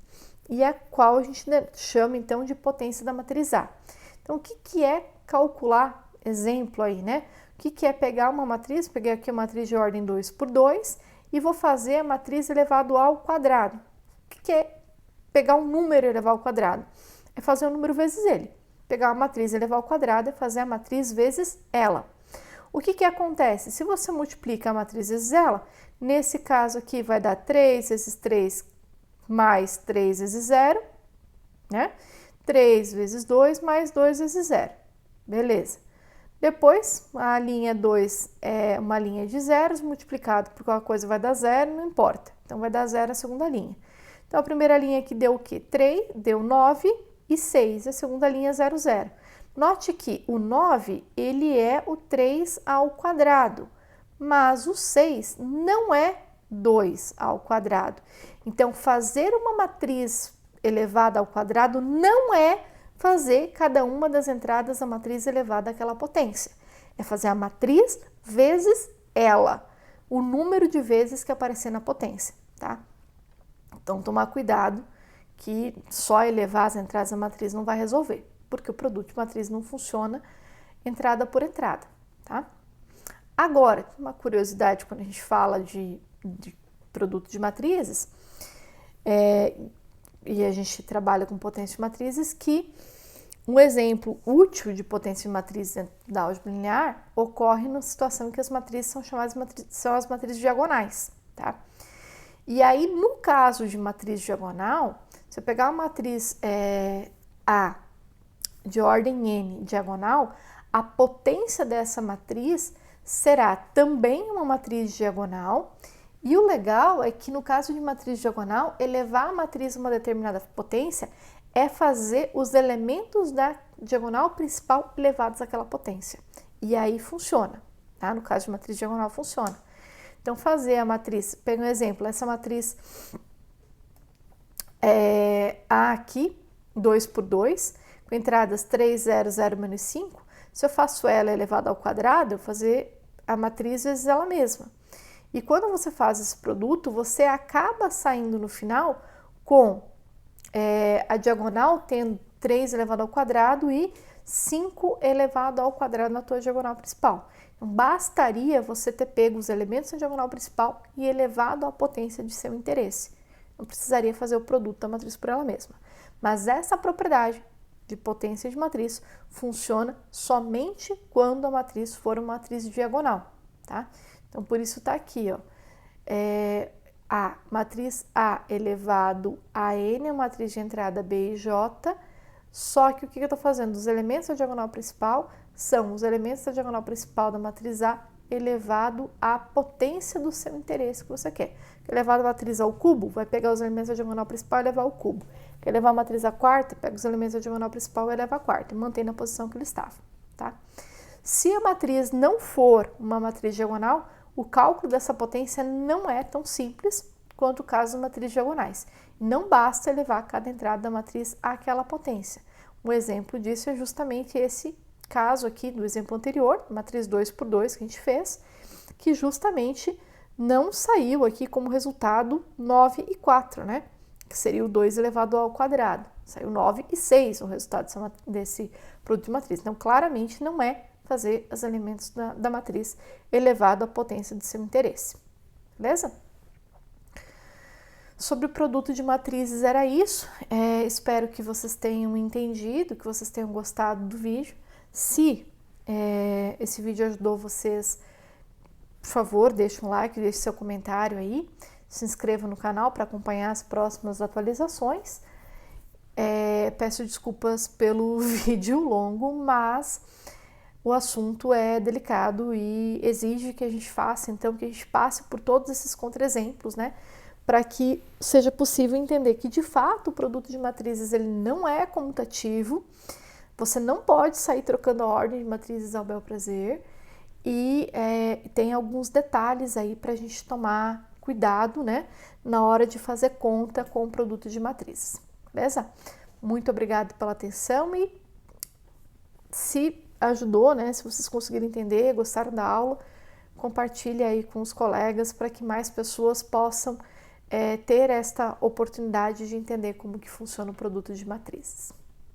e a qual a gente chama, então, de potência da matriz A. Então, o que é calcular, exemplo aí, né? O que é pegar uma matriz, peguei aqui a matriz de ordem 2 por 2, e vou fazer a matriz elevado ao quadrado. O que é pegar um número e elevar ao quadrado? É fazer o número vezes ele. Pegar uma matriz e elevar ao quadrado é fazer a matriz vezes ela. O que acontece? Se você multiplica a matriz vezes ela, nesse caso aqui vai dar 3 vezes 3 mais 3 vezes 0, né? 3 vezes 2 mais 2 vezes 0. Beleza. Depois, a linha 2 é uma linha de zeros, multiplicado por qualquer coisa vai dar 0, não importa. Então, vai dar 0 a segunda linha. Então, a primeira linha aqui deu o quê? 3, deu 9 e 6. A segunda linha, 0, 0. Note que o 9, ele é o 3 ao quadrado, mas o 6 não é 2 ao quadrado. Então, fazer uma matriz elevada ao quadrado não é fazer cada uma das entradas da matriz elevada àquela potência. É fazer a matriz vezes ela, o número de vezes que aparecer na potência, tá? Então, tomar cuidado que só elevar as entradas da matriz não vai resolver, porque o produto de matriz não funciona entrada por entrada, tá? Agora, uma curiosidade quando a gente fala de produto de matrizes, e a gente trabalha com potência de matrizes, que um exemplo útil de potência de matriz dentro da álgebra linear ocorre na situação em que as matrizes são chamadas são as matrizes diagonais, tá? E aí, no caso de matriz diagonal, se eu pegar uma matriz A de ordem n diagonal, a potência dessa matriz será também uma matriz diagonal. E o legal é que no caso de matriz diagonal, elevar a matriz a uma determinada potência é fazer os elementos da diagonal principal elevados àquela potência. E aí funciona, tá? No caso de matriz diagonal funciona. Então, fazer a matriz, pega um exemplo, essa matriz A aqui, 2 por 2, com entradas 3, 0, 0, menos 5, se eu faço ela elevada ao quadrado, eu vou fazer a matriz vezes ela mesma. E quando você faz esse produto, você acaba saindo no final com a diagonal tendo 3 elevado ao quadrado e 5 elevado ao quadrado na tua diagonal principal. Então, bastaria você ter pego os elementos da diagonal principal e elevado à potência de seu interesse. Não precisaria fazer o produto da matriz por ela mesma. Mas essa propriedade de potência de matriz funciona somente quando a matriz for uma matriz diagonal, tá? Então, por isso está aqui, ó, a matriz A elevado a N, a matriz de entrada B e J, só que o que eu estou fazendo? Os elementos da diagonal principal são os elementos da diagonal principal da matriz A elevado à potência do seu interesse que você quer. Elevado a matriz ao cubo, vai pegar os elementos da diagonal principal e elevar ao cubo. Quer levar a matriz à quarta, pega os elementos da diagonal principal e eleva à quarta, e mantém na posição que ele estava, tá? Se a matriz não for uma matriz diagonal, o cálculo dessa potência não é tão simples quanto o caso das matrizes diagonais. Não basta elevar cada entrada da matriz àquela potência. Um exemplo disso é justamente esse caso aqui do exemplo anterior, matriz 2 por 2 que a gente fez, que justamente não saiu aqui como resultado 9 e 4, né? Que seria o 2 elevado ao quadrado. Saiu 9 e 6 o resultado desse produto de matriz. Então, claramente não é fazer os elementos da matriz elevado à potência de seu interesse. Beleza? Sobre o produto de matrizes era isso. Espero que vocês tenham entendido, que vocês tenham gostado do vídeo. Se esse vídeo ajudou vocês, por favor, deixe um like, deixe seu comentário aí. Se inscreva no canal para acompanhar as próximas atualizações. Peço desculpas pelo vídeo longo, mas o assunto é delicado e exige que a gente faça, então, que a gente passe por todos esses contra-exemplos, né? Para que seja possível entender que, de fato, o produto de matrizes ele não é comutativo, você não pode sair trocando a ordem de matrizes ao bel prazer e tem alguns detalhes aí para a gente tomar cuidado, né? Na hora de fazer conta com o produto de matrizes, beleza? Muito obrigada pela atenção e se ajudou, né? Se vocês conseguiram entender, gostaram da aula, compartilhe aí com os colegas para que mais pessoas possam ter esta oportunidade de entender como que funciona o produto de matrizes.